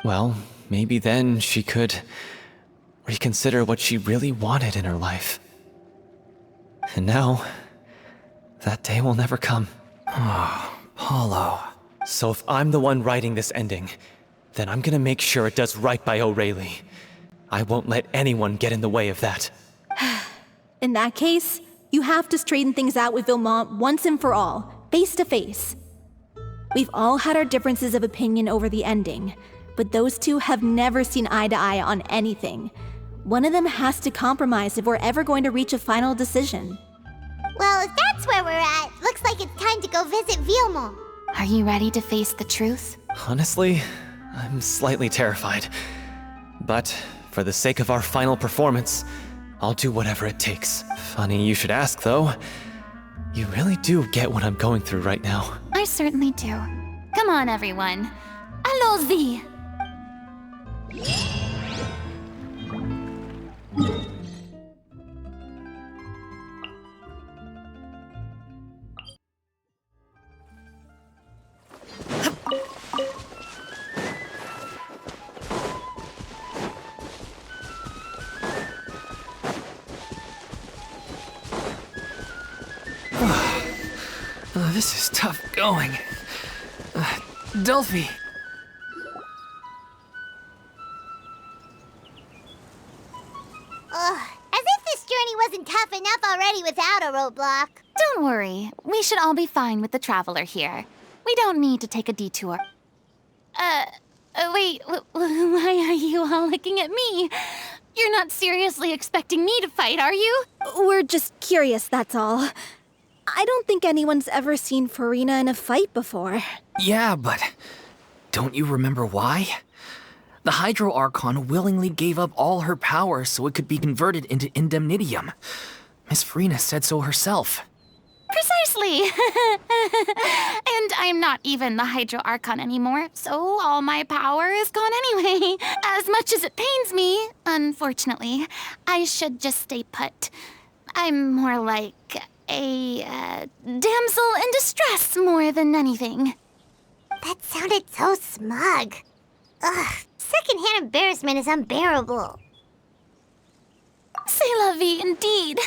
well, maybe then she could reconsider what she really wanted in her life. And now, that day will never come. Oh, Paulo. So if I'm the one writing this ending, then I'm gonna make sure it does right by Aurelie. I won't let anyone get in the way of that. In that case, you have to straighten things out with Vilmant once and for all, face to face. We've all had our differences of opinion over the ending, but those two have never seen eye to eye on anything. One of them has to compromise if we're ever going to reach a final decision. Well, if that's where we're at, looks like it's time to go visit Vilmant. Are you ready to face the truth? Honestly, I'm slightly terrified. But for the sake of our final performance, I'll do whatever it takes. Funny you should ask, though. You really do get what I'm going through right now. I certainly do. Come on, everyone. Allons-y! This is tough going. Dulphy. Ugh, as if this journey wasn't tough enough already without a roadblock. Don't worry. We should all be fine with the traveler here. We don't need to take a detour. Wait, why are you all looking at me? You're not seriously expecting me to fight, are you? We're just curious, that's all. I don't think anyone's ever seen Furina in a fight before. Yeah, but don't you remember why? The Hydro Archon willingly gave up all her power so it could be converted into indemnitium. Miss Furina said so herself. Precisely! And I'm not even the Hydro Archon anymore, so all my power is gone anyway. As much as it pains me, unfortunately, I should just stay put. I'm more like a damsel in distress more than anything. That sounded so smug. Ugh, secondhand embarrassment is unbearable. C'est la vie indeed.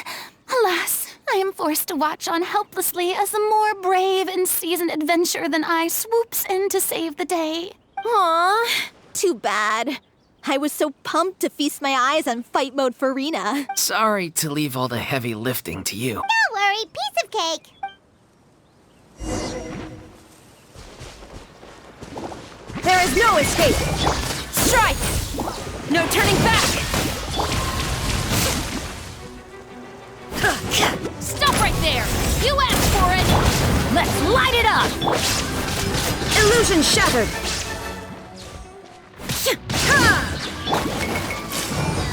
Alas, I am forced to watch on helplessly as a more brave and seasoned adventurer than I swoops in to save the day. Aw, too bad. I was so pumped to feast my eyes on fight mode Furina. Sorry to leave all the heavy lifting to you. Don't worry, piece of cake. There is no escape! Strike! No turning back! Stop right there! You asked for it! Let's light it up! Illusion shattered!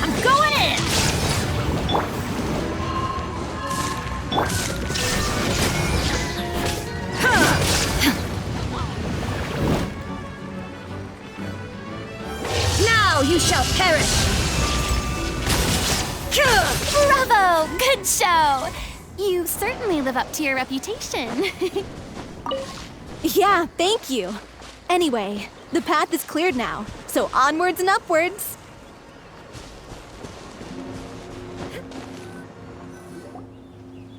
I'm going in! Now you shall perish! Bravo! Good show! You certainly live up to your reputation. Yeah, thank you. Anyway, the path is cleared now, so onwards and upwards.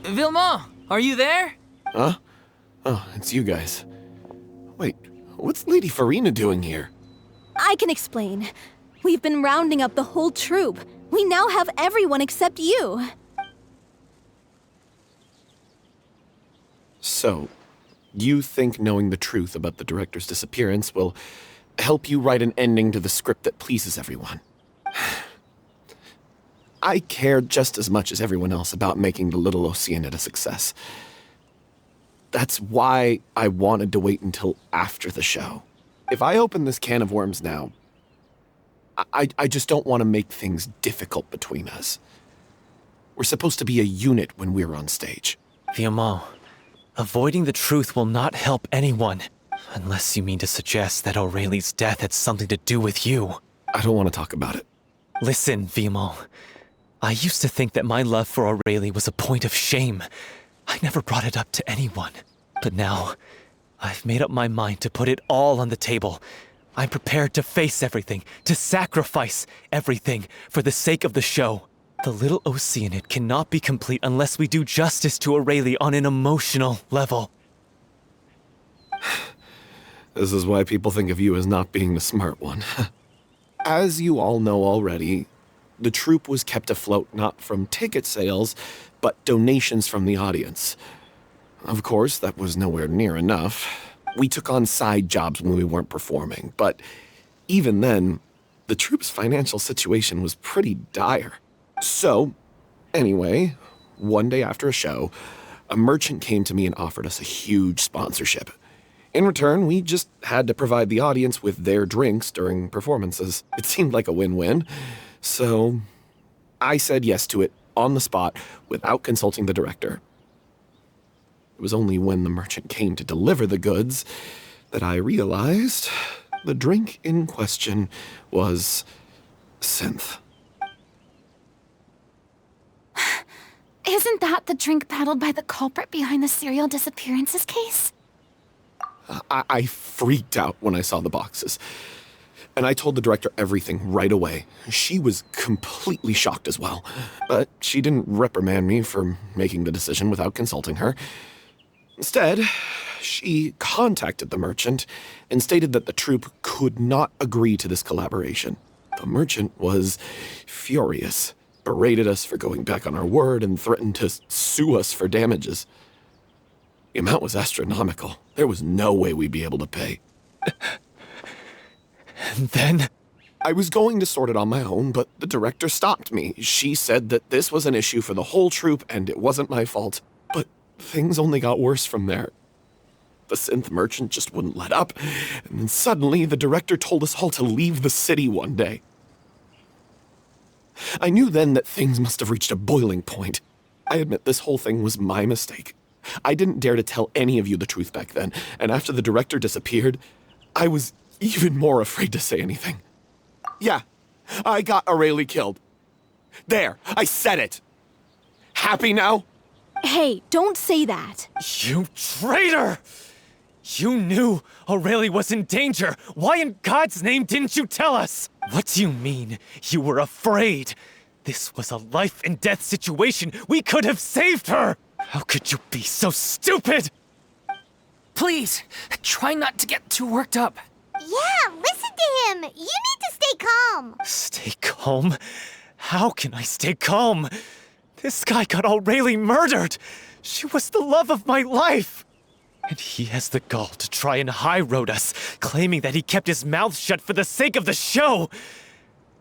Vilmant, are you there? Huh? Oh, it's you guys. Wait, what's Lady Furina doing here? I can explain. We've been rounding up the whole troupe. We now have everyone except you. So, you think knowing the truth about the director's disappearance will help you write an ending to the script that pleases everyone? I care just as much as everyone else about making the little Oceanid a success. That's why I wanted to wait until after the show. If I open this can of worms now, I just don't want to make things difficult between us. We're supposed to be a unit when we're on stage. Vilmant, avoiding the truth will not help anyone. Unless you mean to suggest that Aurelie's death had something to do with you. I don't want to talk about it. Listen, Vilmant. I used to think that my love for Aurelie was a point of shame. I never brought it up to anyone. But now, I've made up my mind to put it all on the table. I'm prepared to face everything, to sacrifice everything for the sake of the show. The little Oceanid cannot be complete unless we do justice to Aurelie on an emotional level. This is why people think of you as not being the smart one. As you all know already, the troupe was kept afloat not from ticket sales, but donations from the audience. Of course, that was nowhere near enough. We took on side jobs when we weren't performing, but even then, the troupe's financial situation was pretty dire. So, anyway, one day after a show, a merchant came to me and offered us a huge sponsorship. In return, we just had to provide the audience with their drinks during performances. It seemed like a win-win, so I said yes to it on the spot without consulting the director. It was only when the merchant came to deliver the goods that I realized the drink in question was synth. Isn't that the drink peddled by the culprit behind the serial disappearances case? I freaked out when I saw the boxes. And I told the director everything right away. She was completely shocked as well. But she didn't reprimand me for making the decision without consulting her. Instead, she contacted the merchant and stated that the troupe could not agree to this collaboration. The merchant was furious, berated us for going back on our word, and threatened to sue us for damages. The amount was astronomical. There was no way we'd be able to pay. And then? I was going to sort it on my own, but the director stopped me. She said that this was an issue for the whole troupe and it wasn't my fault. But things only got worse from there. The synth merchant just wouldn't let up, and then suddenly the director told us all to leave the city one day. I knew then that things must have reached a boiling point. I admit this whole thing was my mistake. I didn't dare to tell any of you the truth back then, and after the director disappeared, I was even more afraid to say anything. Yeah, I got Aurelie killed. There, I said it. Happy now? Hey, don't say that. You traitor! You knew Aurelie was in danger. Why in God's name didn't you tell us? What do you mean, you were afraid? This was a life and death situation. We could have saved her! How could you be so stupid? Please, try not to get too worked up. Yeah, listen to him. You need to stay calm. Stay calm? How can I stay calm? This guy got Aurelie murdered. She was the love of my life. And he has the gall to try and high-road us, claiming that he kept his mouth shut for the sake of the show.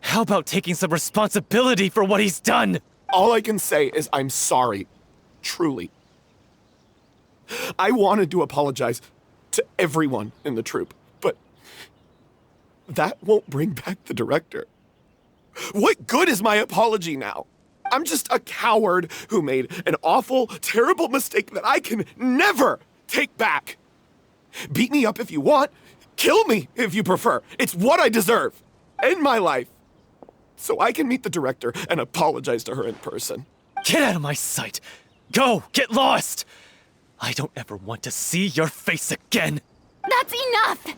How about taking some responsibility for what he's done? All I can say is I'm sorry. Truly. I wanted to apologize to everyone in the troupe, but that won't bring back the director. What good is my apology now? I'm just a coward who made an awful, terrible mistake that I can never take back. Beat me up if you want. Kill me if you prefer. It's what I deserve. End my life. So I can meet the director and apologize to her in person. Get out of my sight. Go, get lost. I don't ever want to see your face again. That's enough!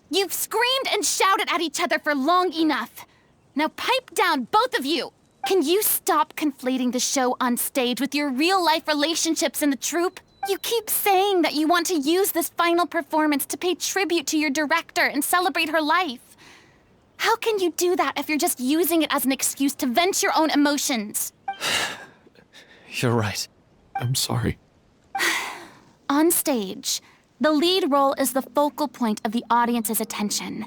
You've screamed and shouted at each other for long enough. Now pipe down, both of you. Can you stop conflating the show on stage with your real-life relationships in the troupe? You keep saying that you want to use this final performance to pay tribute to your director and celebrate her life. How can you do that if you're just using it as an excuse to vent your own emotions? You're right. I'm sorry. On stage, the lead role is the focal point of the audience's attention.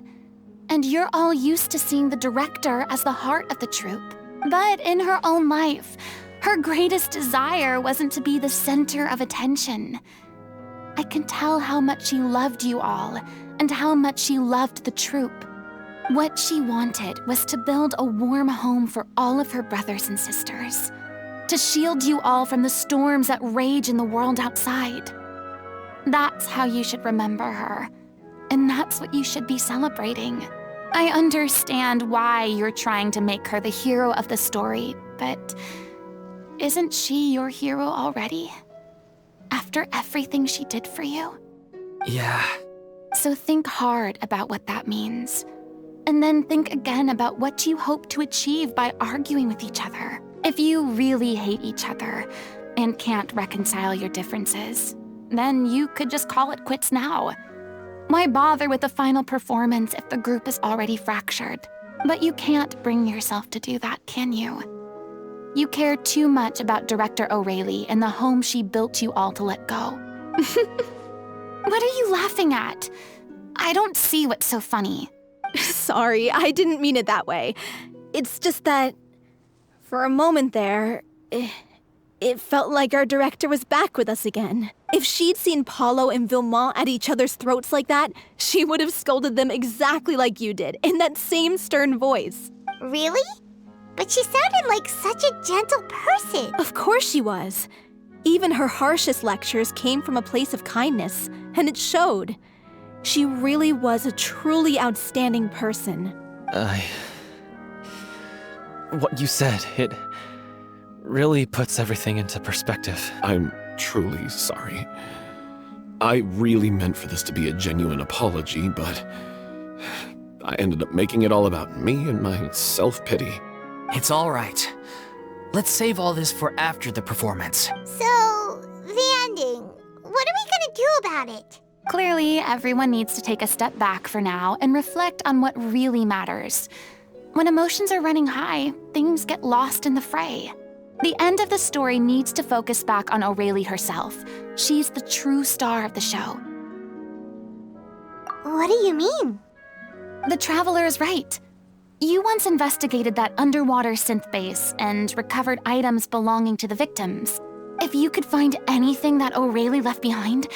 And you're all used to seeing the director as the heart of the troupe. But in her own life, her greatest desire wasn't to be the center of attention. I can tell how much she loved you all, and how much she loved the troupe. What she wanted was to build a warm home for all of her brothers and sisters, to shield you all from the storms that rage in the world outside. That's how you should remember her, and that's what you should be celebrating. I understand why you're trying to make her the hero of the story, but isn't she your hero already? After everything she did for you? Yeah. So think hard about what that means. And then think again about what you hope to achieve by arguing with each other. If you really hate each other and can't reconcile your differences, then you could just call it quits now. Why bother with the final performance if the group is already fractured? But you can't bring yourself to do that, can you? You care too much about Director Aurelie and the home she built you all to let go. What are you laughing at? I don't see what's so funny. Sorry, I didn't mean it that way. It's just that, for a moment there, it felt like our director was back with us again. If she'd seen Paulo and Vilmant at each other's throats like that, she would have scolded them exactly like you did, in that same stern voice. Really? But she sounded like such a gentle person. Of course she was. Even her harshest lectures came from a place of kindness, and it showed. She really was a truly outstanding person. What you said, it really puts everything into perspective. I'm truly sorry. I really meant for this to be a genuine apology, but I ended up making it all about me and my self-pity. It's all right. Let's save all this for after the performance. So, the ending. What are we gonna do about it? Clearly, everyone needs to take a step back for now and reflect on what really matters. When emotions are running high, things get lost in the fray. The end of the story needs to focus back on Aurelie herself. She's the true star of the show. What do you mean? The Traveler is right. You once investigated that underwater synth base and recovered items belonging to the victims. If you could find anything that Aurelie left behind,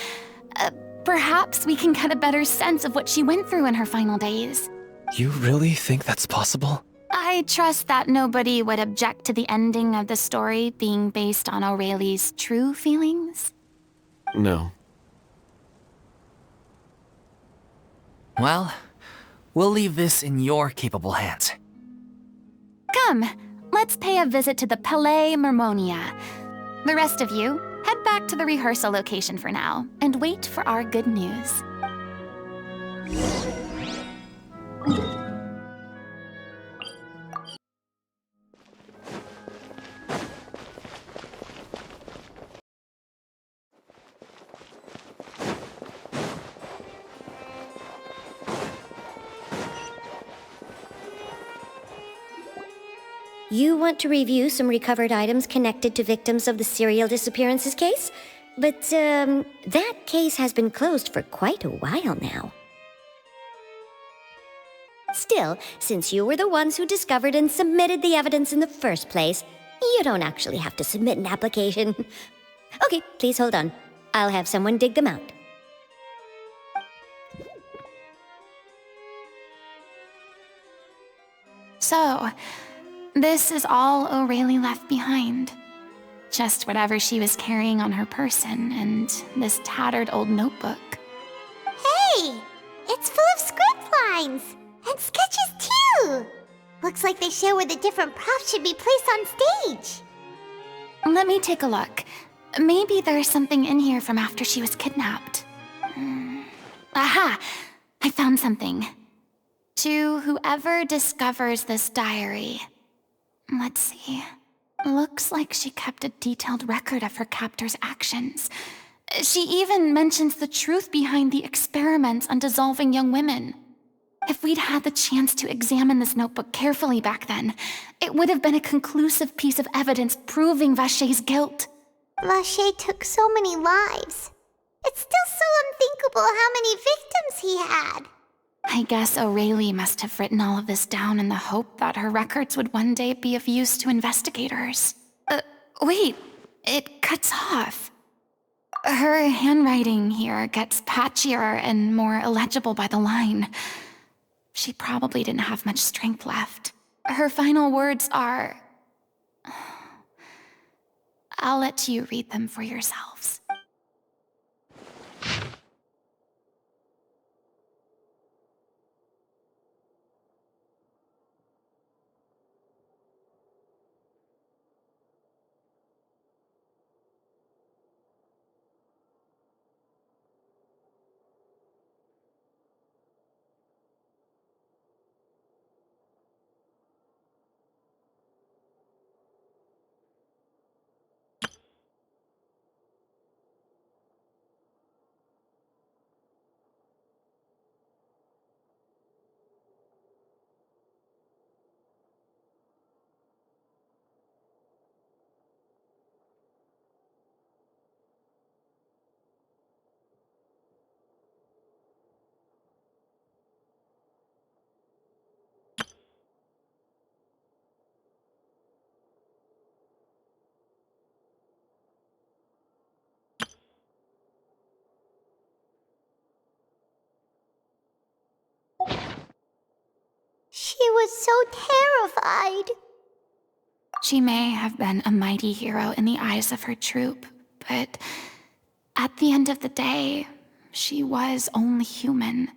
perhaps we can get a better sense of what she went through in her final days. You really think that's possible? I trust that nobody would object to the ending of the story being based on Aurelie's true feelings. No. Well, we'll leave this in your capable hands. Come, let's pay a visit to the Palais Mermonia. The rest of you, head back to the rehearsal location for now and wait for our good news. You want to review some recovered items connected to victims of the serial disappearances case? But, that case has been closed for quite a while now. Still, since you were the ones who discovered and submitted the evidence in the first place, you don't actually have to submit an application. Okay, please hold on. I'll have someone dig them out. So, this is all Aurelie left behind. Just whatever she was carrying on her person and this tattered old notebook. Hey! It's full of script lines! And sketches too! Looks like they show where the different props should be placed on stage. Let me take a look. Maybe there's something in here from after she was kidnapped. Aha! I found something. To whoever discovers this diary. Let's see. Looks like she kept a detailed record of her captor's actions. She even mentions the truth behind the experiments on dissolving young women. If we'd had the chance to examine this notebook carefully back then, it would have been a conclusive piece of evidence proving Vachey's guilt. Vachey took so many lives. It's still so unthinkable how many victims he had. I guess Aurelie must have written all of this down in the hope that her records would one day be of use to investigators. Wait, it cuts off. Her handwriting here gets patchier and more illegible by the line. she probably didn't have much strength left. Her final words are... I'll let you read them for yourselves. She was so terrified. She may have been a mighty hero in the eyes of her troop, but at the end of the day, she was only human.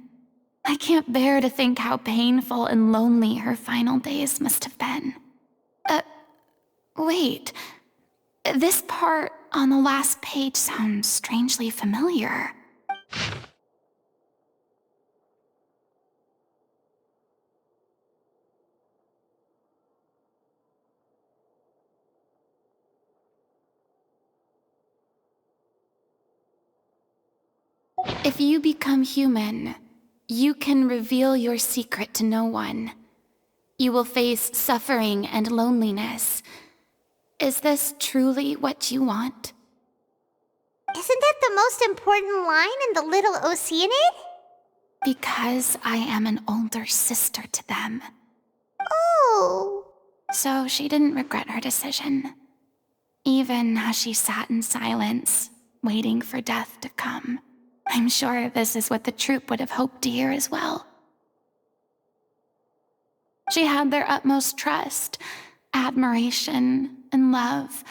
I can't bear to think how painful and lonely her final days must have been. Wait. This part on the last page sounds strangely familiar. If you become human, you can reveal your secret to no one. You will face suffering and loneliness. Is this truly what you want? Isn't that the most important line in the little Oceanid? Because I am an older sister to them. Oh. So she didn't regret her decision, even as she sat in silence, waiting for death to come. I'm sure this is what the troupe would have hoped to hear as well. She had their utmost trust, admiration, and love,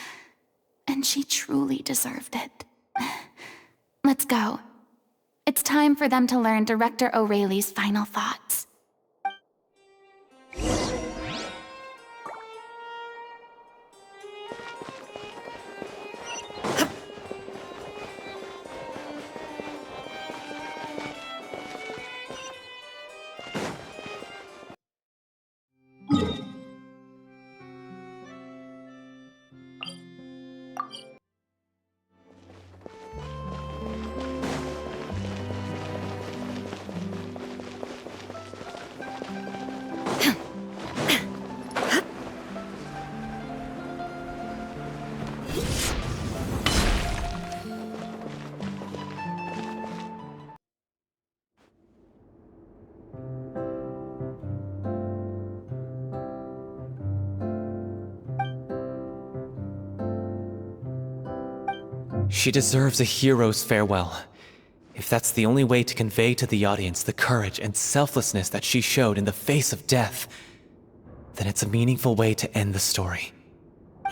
and she truly deserved it. Let's go. It's time for them to learn Director Aurelie's final thoughts. She deserves a hero's farewell. If that's the only way to convey to the audience the courage and selflessness that she showed in the face of death, then it's a meaningful way to end the story.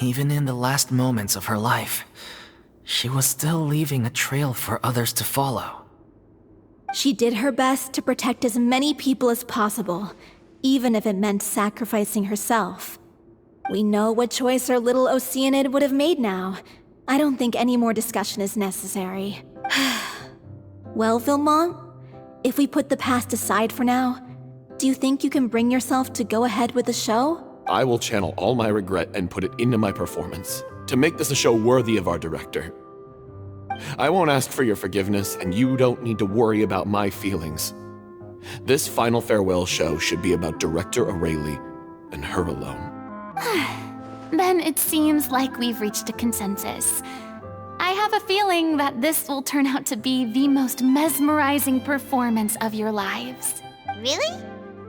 Even in the last moments of her life, she was still leaving a trail for others to follow. She did her best to protect as many people as possible, even if it meant sacrificing herself. We know what choice our little Oceanid would have made now. I don't think any more discussion is necessary. Well, Vilmant, if we put the past aside for now, do you think you can bring yourself to go ahead with the show? I will channel all my regret and put it into my performance, to make this a show worthy of our director. I won't ask for your forgiveness, and you don't need to worry about my feelings. This final farewell show should be about Director Aurelie and her alone. Then it seems like we've reached a consensus. I have a feeling that this will turn out to be the most mesmerizing performance of your lives. Really?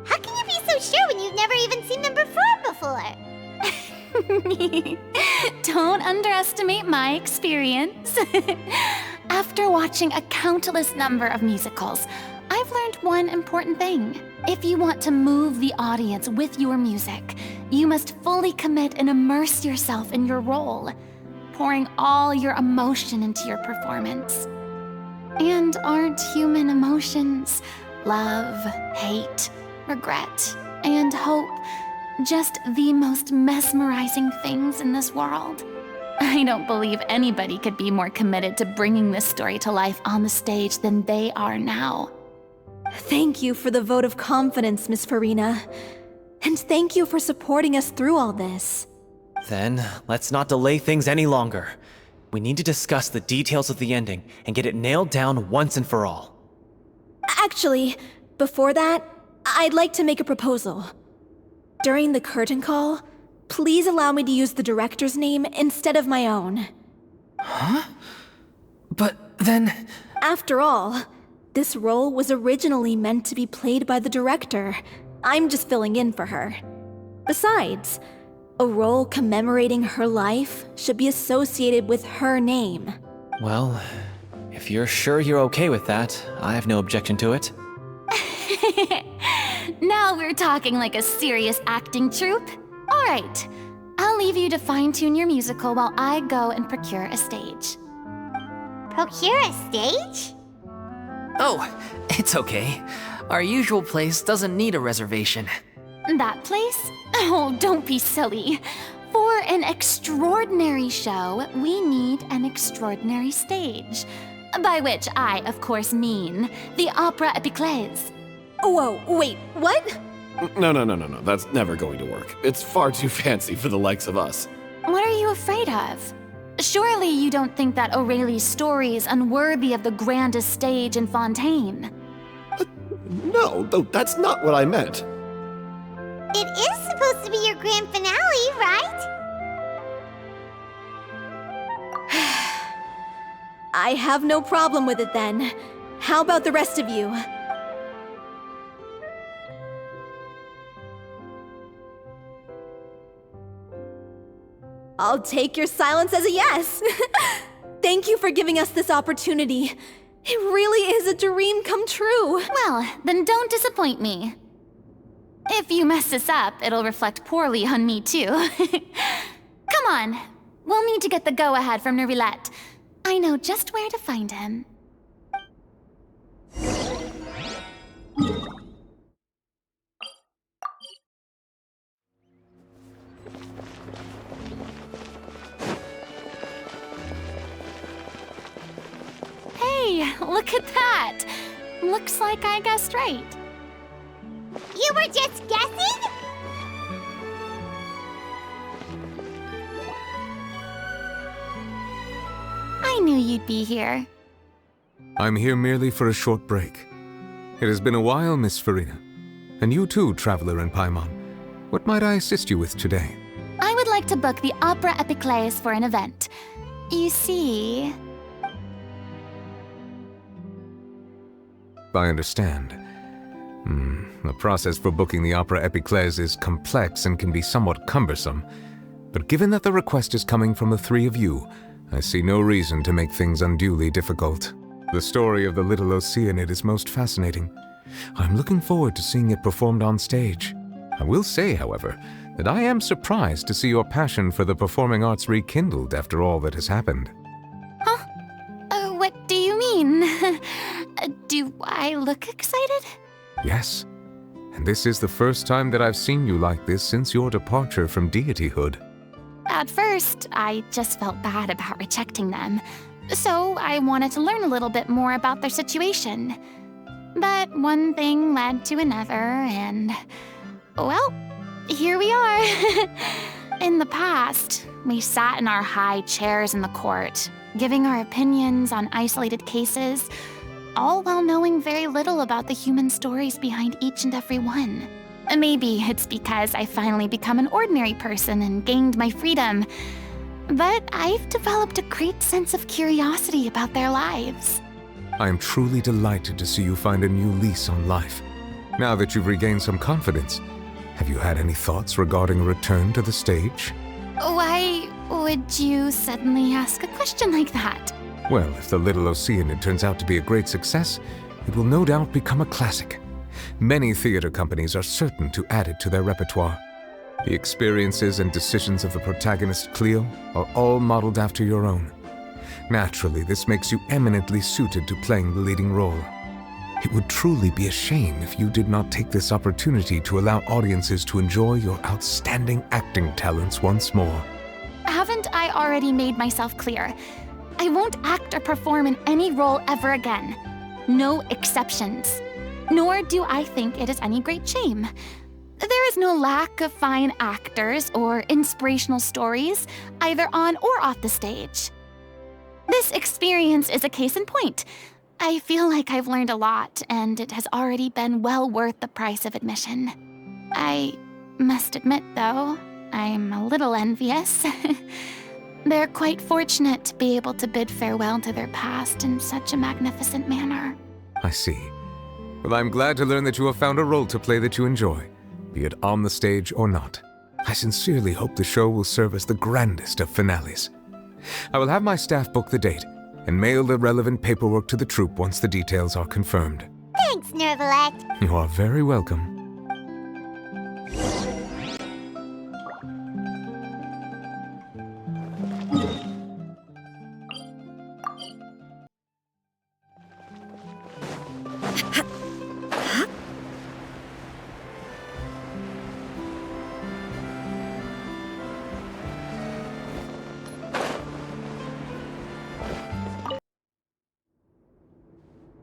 How can you be so sure when you've never even seen them perform before? Don't underestimate my experience. After watching a countless number of musicals, I've I've learned one important thing. If you want to move the audience with your music, you must fully commit and immerse yourself in your role, pouring all your emotion into your performance. And aren't human emotions, love, hate, regret, and hope, just the most mesmerizing things in this world? I don't believe anybody could be more committed to bringing this story to life on the stage than they are now. Thank you for the vote of confidence, Miss Furina. And thank you for supporting us through all this. Then, let's not delay things any longer. We need to discuss the details of the ending and get it nailed down once and for all. Actually, before that, I'd like to make a proposal. During the curtain call, please allow me to use the director's name instead of my own. Huh? But then... After all, this role was originally meant to be played by the director. I'm just filling in for her. Besides, a role commemorating her life should be associated with her name. Well, if you're sure you're okay with that, I have no objection to it. Now we're talking like a serious acting troupe. All right, I'll leave you to fine-tune your musical while I go and procure a stage. Procure a stage? Oh, it's okay. Our usual place doesn't need a reservation. That place? Oh, don't be silly. For an extraordinary show, we need an extraordinary stage. By which I, of course, mean the Opera Epiclese. Whoa, wait, what? No. That's never going to work. It's far too fancy for the likes of us. What are you afraid of? Surely you don't think that Aurelie's story is unworthy of the grandest stage in Fontaine. No, that's not what I meant. It is supposed to be your grand finale, right? I have no problem with it then. How about the rest of you? I'll take your silence as a yes. Thank you for giving us this opportunity. It really is a dream come true. Well, then don't disappoint me. If you mess this up, it'll reflect poorly on me too. Come on, we'll need to get the go-ahead from Neuvillette. I know just where to find him. Hey, look at that! Looks like I guessed right. You were just guessing? I knew you'd be here. I'm here merely for a short break. It has been a while, Miss Furina. And you too, traveler in Paimon. What might I assist you with today? I would like to book the Opera Epiclese for an event. You see... I understand. The process for booking the Opera Epiclese is complex and can be somewhat cumbersome. But given that the request is coming from the three of you, I see no reason to make things unduly difficult. The story of the little Oceanid is most fascinating. I'm looking forward to seeing it performed on stage. I will say, however, that I am surprised to see your passion for the performing arts rekindled after all that has happened. Huh? What do you mean? Do I look excited? Yes. And this is the first time that I've seen you like this since your departure from deityhood. At first, I just felt bad about rejecting them. So I wanted to learn a little bit more about their situation. But one thing led to another, and... well, here we are. In the past, we sat in our high chairs in the court, giving our opinions on isolated cases, all while knowing very little about the human stories behind each and every one. Maybe it's because I finally become an ordinary person and gained my freedom, but I've developed a great sense of curiosity about their lives. I am truly delighted to see you find a new lease on life. Now that you've regained some confidence, have you had any thoughts regarding a return to the stage? Why would you suddenly ask a question like that? Well, if the little Oceanid turns out to be a great success, it will no doubt become a classic. Many theater companies are certain to add it to their repertoire. The experiences and decisions of the protagonist Cleo are all modeled after your own. Naturally, this makes you eminently suited to playing the leading role. It would truly be a shame if you did not take this opportunity to allow audiences to enjoy your outstanding acting talents once more. Haven't I already made myself clear? I won't act or perform in any role ever again. No exceptions. Nor do I think it is any great shame. There is no lack of fine actors or inspirational stories, either on or off the stage. This experience is a case in point. I feel like I've learned a lot, and it has already been well worth the price of admission. I must admit, though, I'm a little envious. They're quite fortunate to be able to bid farewell to their past in such a magnificent manner. I see. Well, I'm glad to learn that you have found a role to play that you enjoy, be it on the stage or not. I sincerely hope the show will serve as the grandest of finales. I will have my staff book the date and mail the relevant paperwork to the troupe once the details are confirmed. Thanks, Neuvillette. You are very welcome.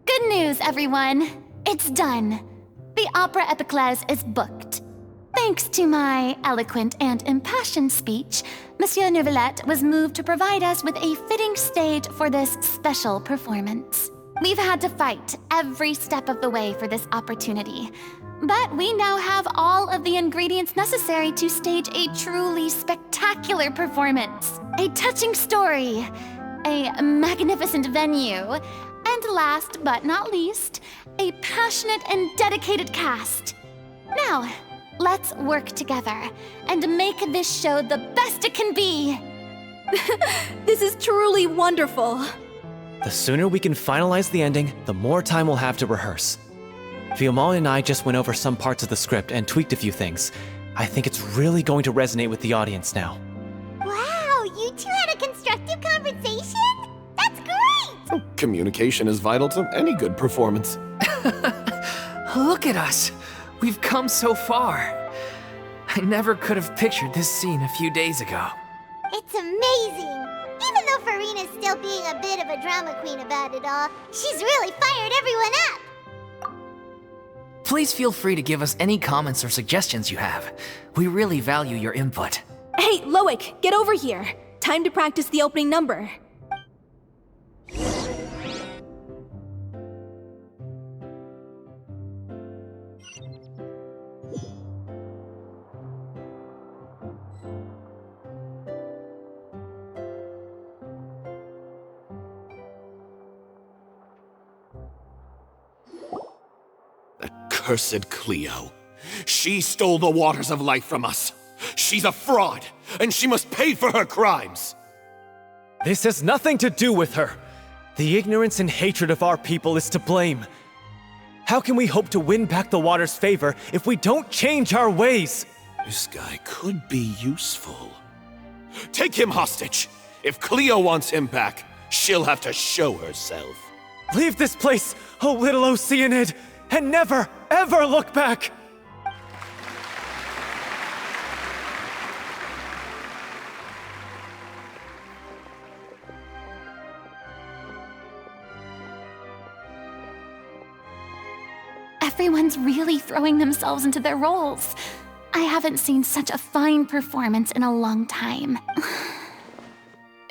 Good news, everyone. It's done. The Opera Epiclese is booked. Thanks to my eloquent and impassioned speech, Monsieur Neuvillette was moved to provide us with a fitting stage for this special performance. We've had to fight every step of the way for this opportunity, but we now have all of the ingredients necessary to stage a truly spectacular performance. A touching story, a magnificent venue, and last but not least, a passionate and dedicated cast. Now, let's work together and make this show the best it can be. This is truly wonderful. The sooner we can finalize the ending, the more time we'll have to rehearse. Vilmant and I just went over some parts of the script and tweaked a few things. I think it's really going to resonate with the audience now. Wow, you two had a constructive conversation? That's great! Oh, communication is vital to any good performance. Look at us. We've come so far. I never could have pictured this scene a few days ago. It's amazing! Even though Furina's still being a bit of a drama queen about it all, she's really fired everyone up! Please feel free to give us any comments or suggestions you have. We really value your input. Hey, Lauwick, get over here. Time to practice the opening number. Cursed Cleo. She stole the waters of life from us. She's a fraud, and she must pay for her crimes. This has nothing to do with her. The ignorance and hatred of our people is to blame. How can we hope to win back the water's favor if we don't change our ways? This guy could be useful. Take him hostage. If Cleo wants him back, she'll have to show herself. Leave this place, oh little Oceanid, and never, ever look back! Everyone's really throwing themselves into their roles. I haven't seen such a fine performance in a long time.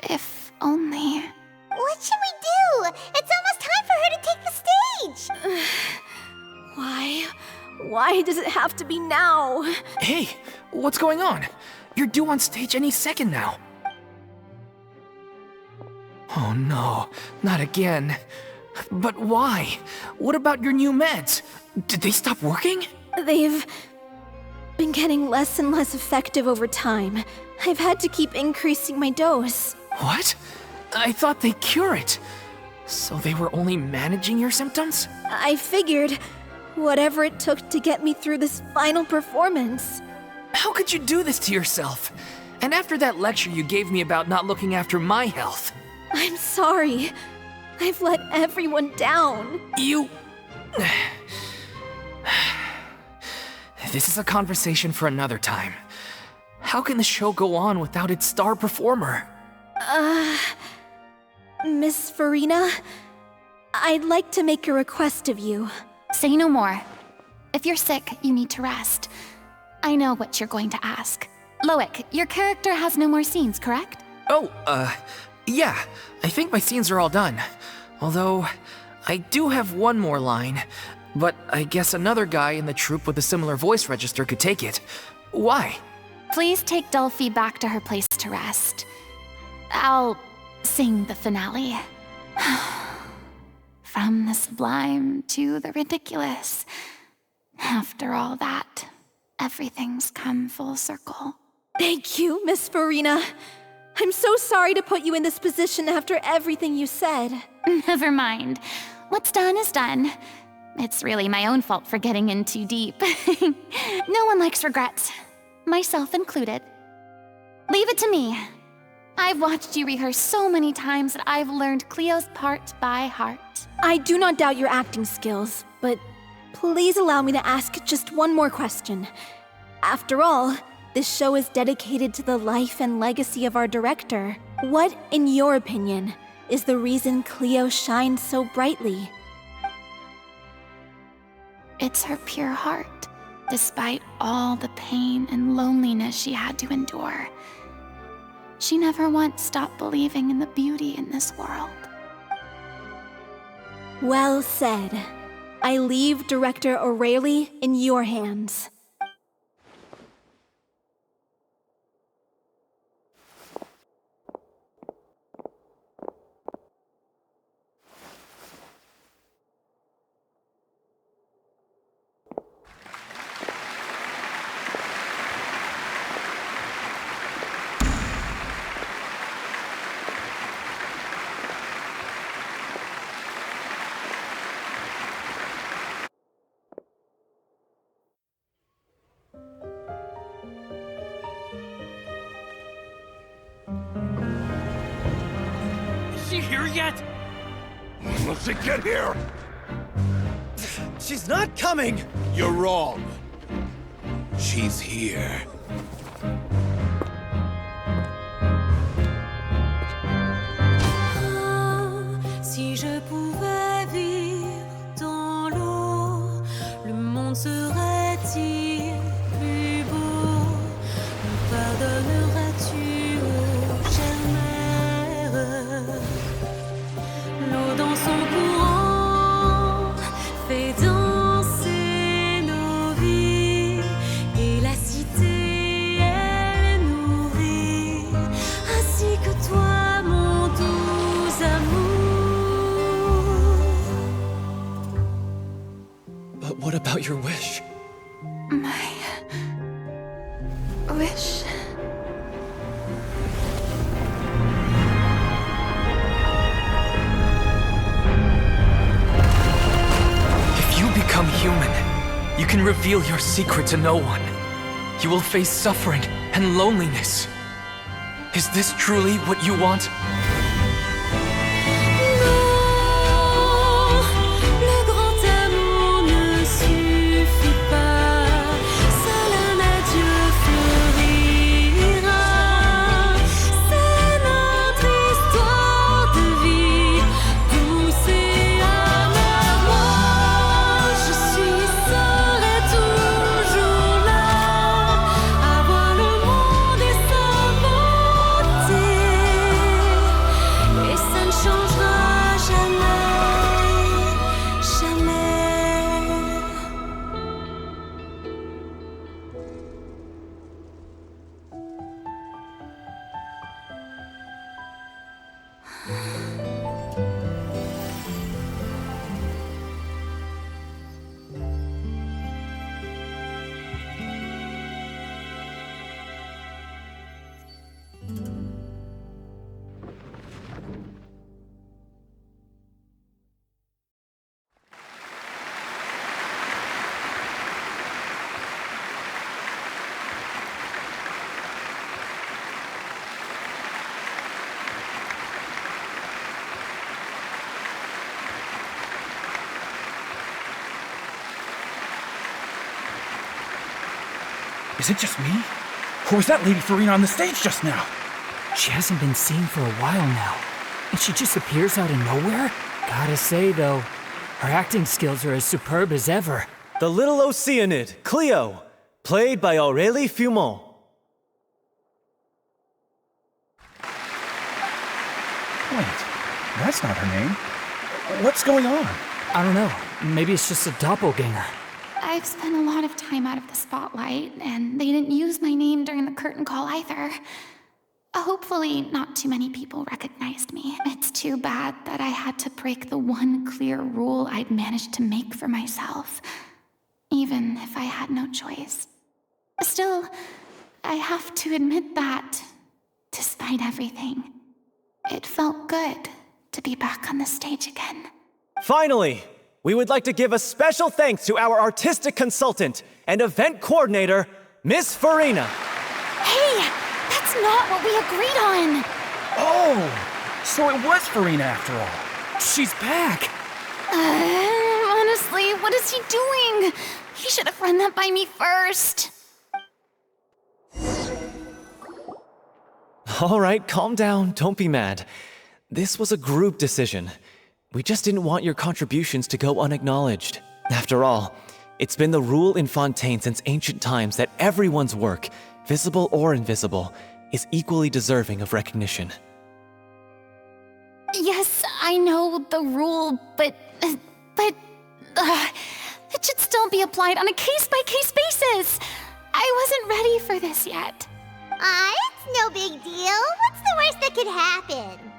If only... What should we do? It's almost time for her to take the stage! Why? Why does it have to be now? Hey, what's going on? You're due on stage any second now. Oh no, not again. But why? What about your new meds? Did they stop working? They've been getting less and less effective over time. I've had to keep increasing my dose. What? I thought they cure it. So they were only managing your symptoms? I figured whatever it took to get me through this final performance. How could you do this to yourself? And after that lecture you gave me about not looking after my health. I'm sorry. I've let everyone down. You... This is a conversation for another time. How can the show go on without its star performer? Miss Furina, I'd like to make a request of you. Say no more. If you're sick, you need to rest. I know what you're going to ask. Lauwick, your character has no more scenes, correct? Oh, yeah. I think my scenes are all done. Although, I do have one more line. But I guess another guy in the troupe with a similar voice register could take it. Why? Please take Dulphy back to her place to rest. I'll sing the finale. From the sublime to the ridiculous. After all that, everything's come full circle. Thank you, Miss Furina. I'm so sorry to put you in this position after everything you said. Never mind. What's done is done. It's really my own fault for getting in too deep. No one likes regrets, myself included. Leave it to me. I've watched you rehearse so many times that I've learned Cleo's part by heart. I do not doubt your acting skills, but please allow me to ask just one more question. After all, this show is dedicated to the life and legacy of our director. What, in your opinion, is the reason Cleo shines so brightly? It's her pure heart, despite all the pain and loneliness she had to endure. She never once stopped believing in the beauty in this world. Well said. I leave Director Aurelie in your hands. Here yet? Let's get here! She's not coming! You're wrong. She's here. Si je pouvais vivre dans l'eau, le monde serait-il plus beau? Me pardonneras-tu, ô chère mère? L'eau dans son courant fait danser nos vies, et la cité elle nourrit, ainsi que toi mon doux amour. But what about your wish? My wish. Become human. You can reveal your secret to no one. You will face suffering and loneliness. Is this truly what you want? Is it just me? Or was that Lady Furina on the stage just now? She hasn't been seen for a while now, and she just appears out of nowhere? Gotta say, though, her acting skills are as superb as ever. The little Oceanid, Cleo, played by Aurelie Vilmant. Wait, that's not her name. What's going on? I don't know. Maybe it's just a doppelganger. I've spent a lot of time out of the spotlight, and they didn't use my name during the curtain call either. Hopefully, not too many people recognized me. It's too bad that I had to break the one clear rule I'd managed to make for myself, even if I had no choice. Still, I have to admit that, despite everything, it felt good to be back on the stage again. Finally, we would like to give a special thanks to our artistic consultant and event coordinator, Miss Furina. Hey, that's not what we agreed on! Oh, so it was Furina after all. She's back. Honestly, what is he doing? He should have run that by me first. All right, calm down, don't be mad. This was a group decision. We just didn't want your contributions to go unacknowledged. After all, it's been the rule in Fontaine since ancient times that everyone's work, visible or invisible, is equally deserving of recognition. Yes, I know the rule, but it should still be applied on a case-by-case basis. I wasn't ready for this yet. It's no big deal. What's the worst that could happen?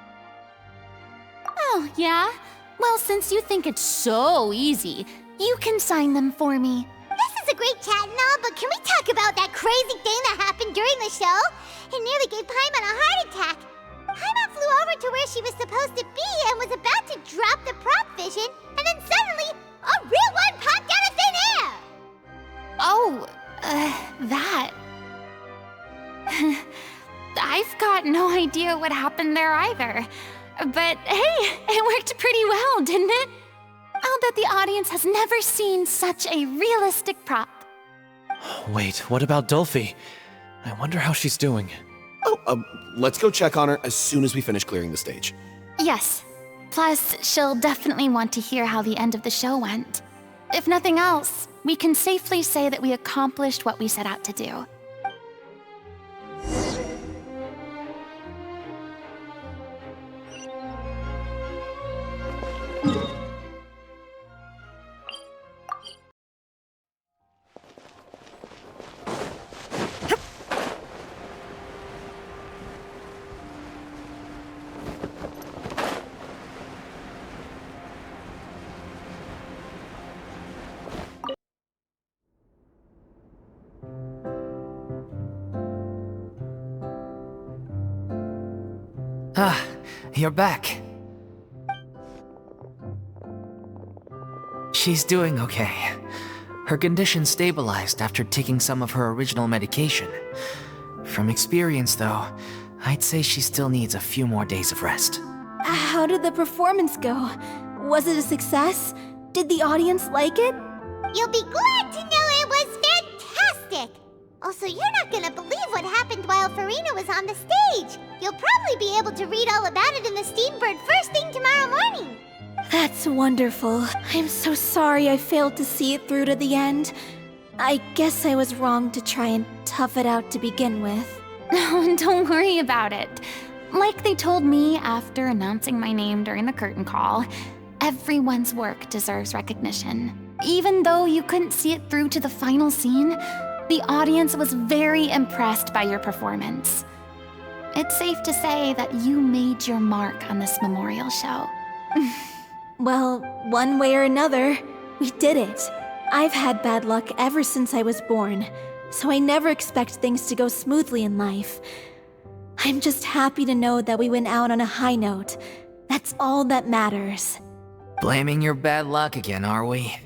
Oh, yeah? Well, since you think it's so easy, you can sign them for me. This is a great chat and all, but can we talk about that crazy thing that happened during the show? It nearly gave Paimon a heart attack. Paimon flew over to where she was supposed to be and was about to drop the prop vision, and then suddenly, a real one popped out of thin air! Oh, that. I've got no idea what happened there either. But hey, it worked pretty well, didn't it? I'll bet the audience has never seen such a realistic prop. Wait, what about Dulphy? I wonder how she's doing. Oh, let's go check on her as soon as we finish clearing the stage. Yes. Plus, she'll definitely want to hear how the end of the show went. If nothing else, we can safely say that we accomplished what we set out to do. Ah, you're back. She's doing okay. Her condition stabilized after taking some of her original medication. From experience, though, I'd say she still needs a few more days of rest. How did the performance go? Was it a success? Did the audience like it? You'll be glad to know it was fantastic! Also, you're not gonna believe what happened while Furina was on the stage. You'll probably be able to read all about it in the Steambird first thing tomorrow morning. That's wonderful. I'm so sorry I failed to see it through to the end. I guess I was wrong to try and tough it out to begin with. No, don't worry about it. Like they told me after announcing my name during the curtain call, everyone's work deserves recognition. Even though you couldn't see it through to the final scene, the audience was very impressed by your performance. It's safe to say that you made your mark on this memorial show. Well, one way or another, we did it. I've had bad luck ever since I was born, so I never expect things to go smoothly in life. I'm just happy to know that we went out on a high note. That's all that matters. Blaming your bad luck again, are we?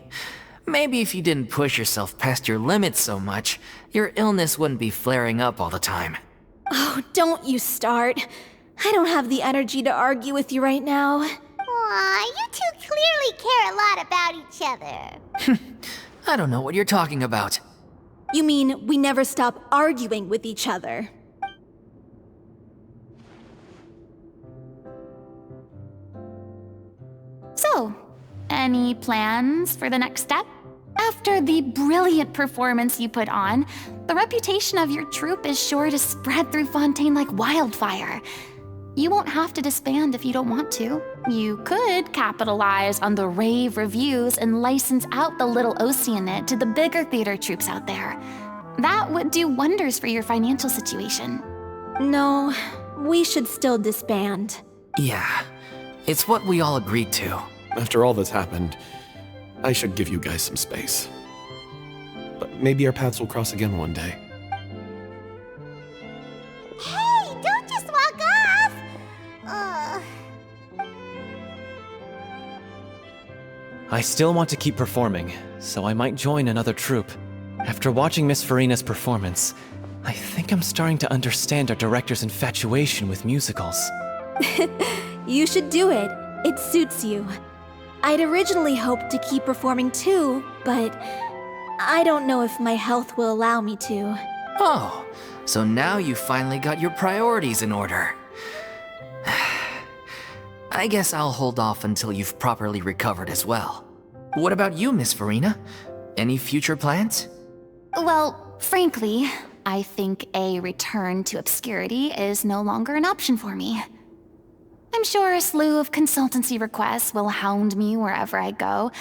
Maybe if you didn't push yourself past your limits so much, your illness wouldn't be flaring up all the time. Oh, don't you start. I don't have the energy to argue with you right now. Aw, you two clearly care a lot about each other. I don't know what you're talking about. You mean we never stop arguing with each other? So, any plans for the next step? After the brilliant performance you put on, the reputation of your troupe is sure to spread through Fontaine like wildfire. You won't have to disband if you don't want to. You could capitalize on the rave reviews and license out the little Oceanid to the bigger theater troupes out there. That would do wonders for your financial situation. No, we should still disband. Yeah, it's what we all agreed to. After all that's happened, I should give you guys some space. But maybe our paths will cross again one day. Hey, don't just walk off! I still want to keep performing, so I might join another troupe. After watching Miss Furina's performance, I think I'm starting to understand our director's infatuation with musicals. You should do it. It suits you. I'd originally hoped to keep performing too, but I don't know if my health will allow me to. Oh, so now you finally got your priorities in order. I guess I'll hold off until you've properly recovered as well. What about you, Miss Furina? Any future plans? Well, frankly, I think a return to obscurity is no longer an option for me. I'm sure a slew of consultancy requests will hound me wherever I go,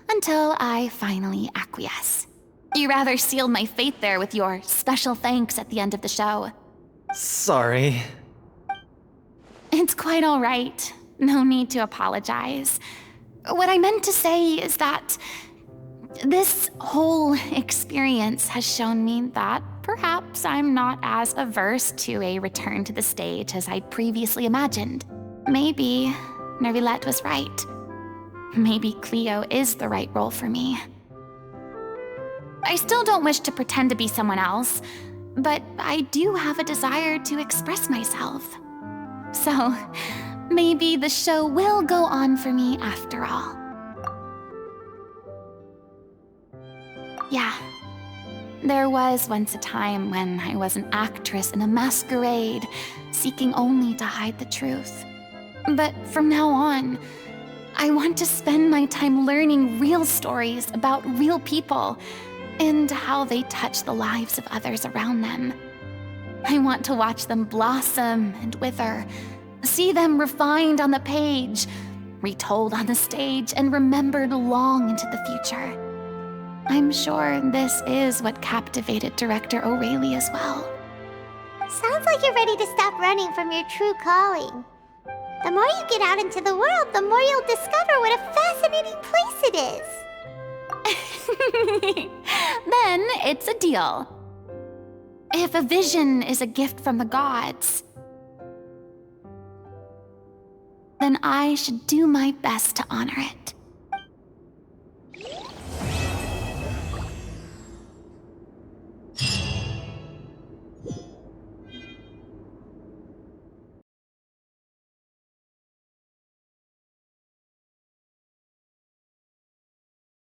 until I finally acquiesce. You rather sealed my fate there with your special thanks at the end of the show. Sorry. It's quite all right. No need to apologize. What I meant to say is that this whole experience has shown me that perhaps I'm not as averse to a return to the stage as I'd previously imagined. Maybe Neuvillette was right. Maybe Cleo is the right role for me. I still don't wish to pretend to be someone else, but I do have a desire to express myself. So, maybe the show will go on for me after all. Yeah, there was once a time when I was an actress in a masquerade, seeking only to hide the truth. But from now on, I want to spend my time learning real stories about real people and how they touch the lives of others around them. I want to watch them blossom and wither, see them refined on the page, retold on the stage, and remembered long into the future. I'm sure this is what captivated director Aurelie as well. Sounds like you're ready to stop running from your true calling. The more you get out into the world, the more you'll discover what a fascinating place it is. Then it's a deal. If a vision is a gift from the gods, then I should do my best to honor it.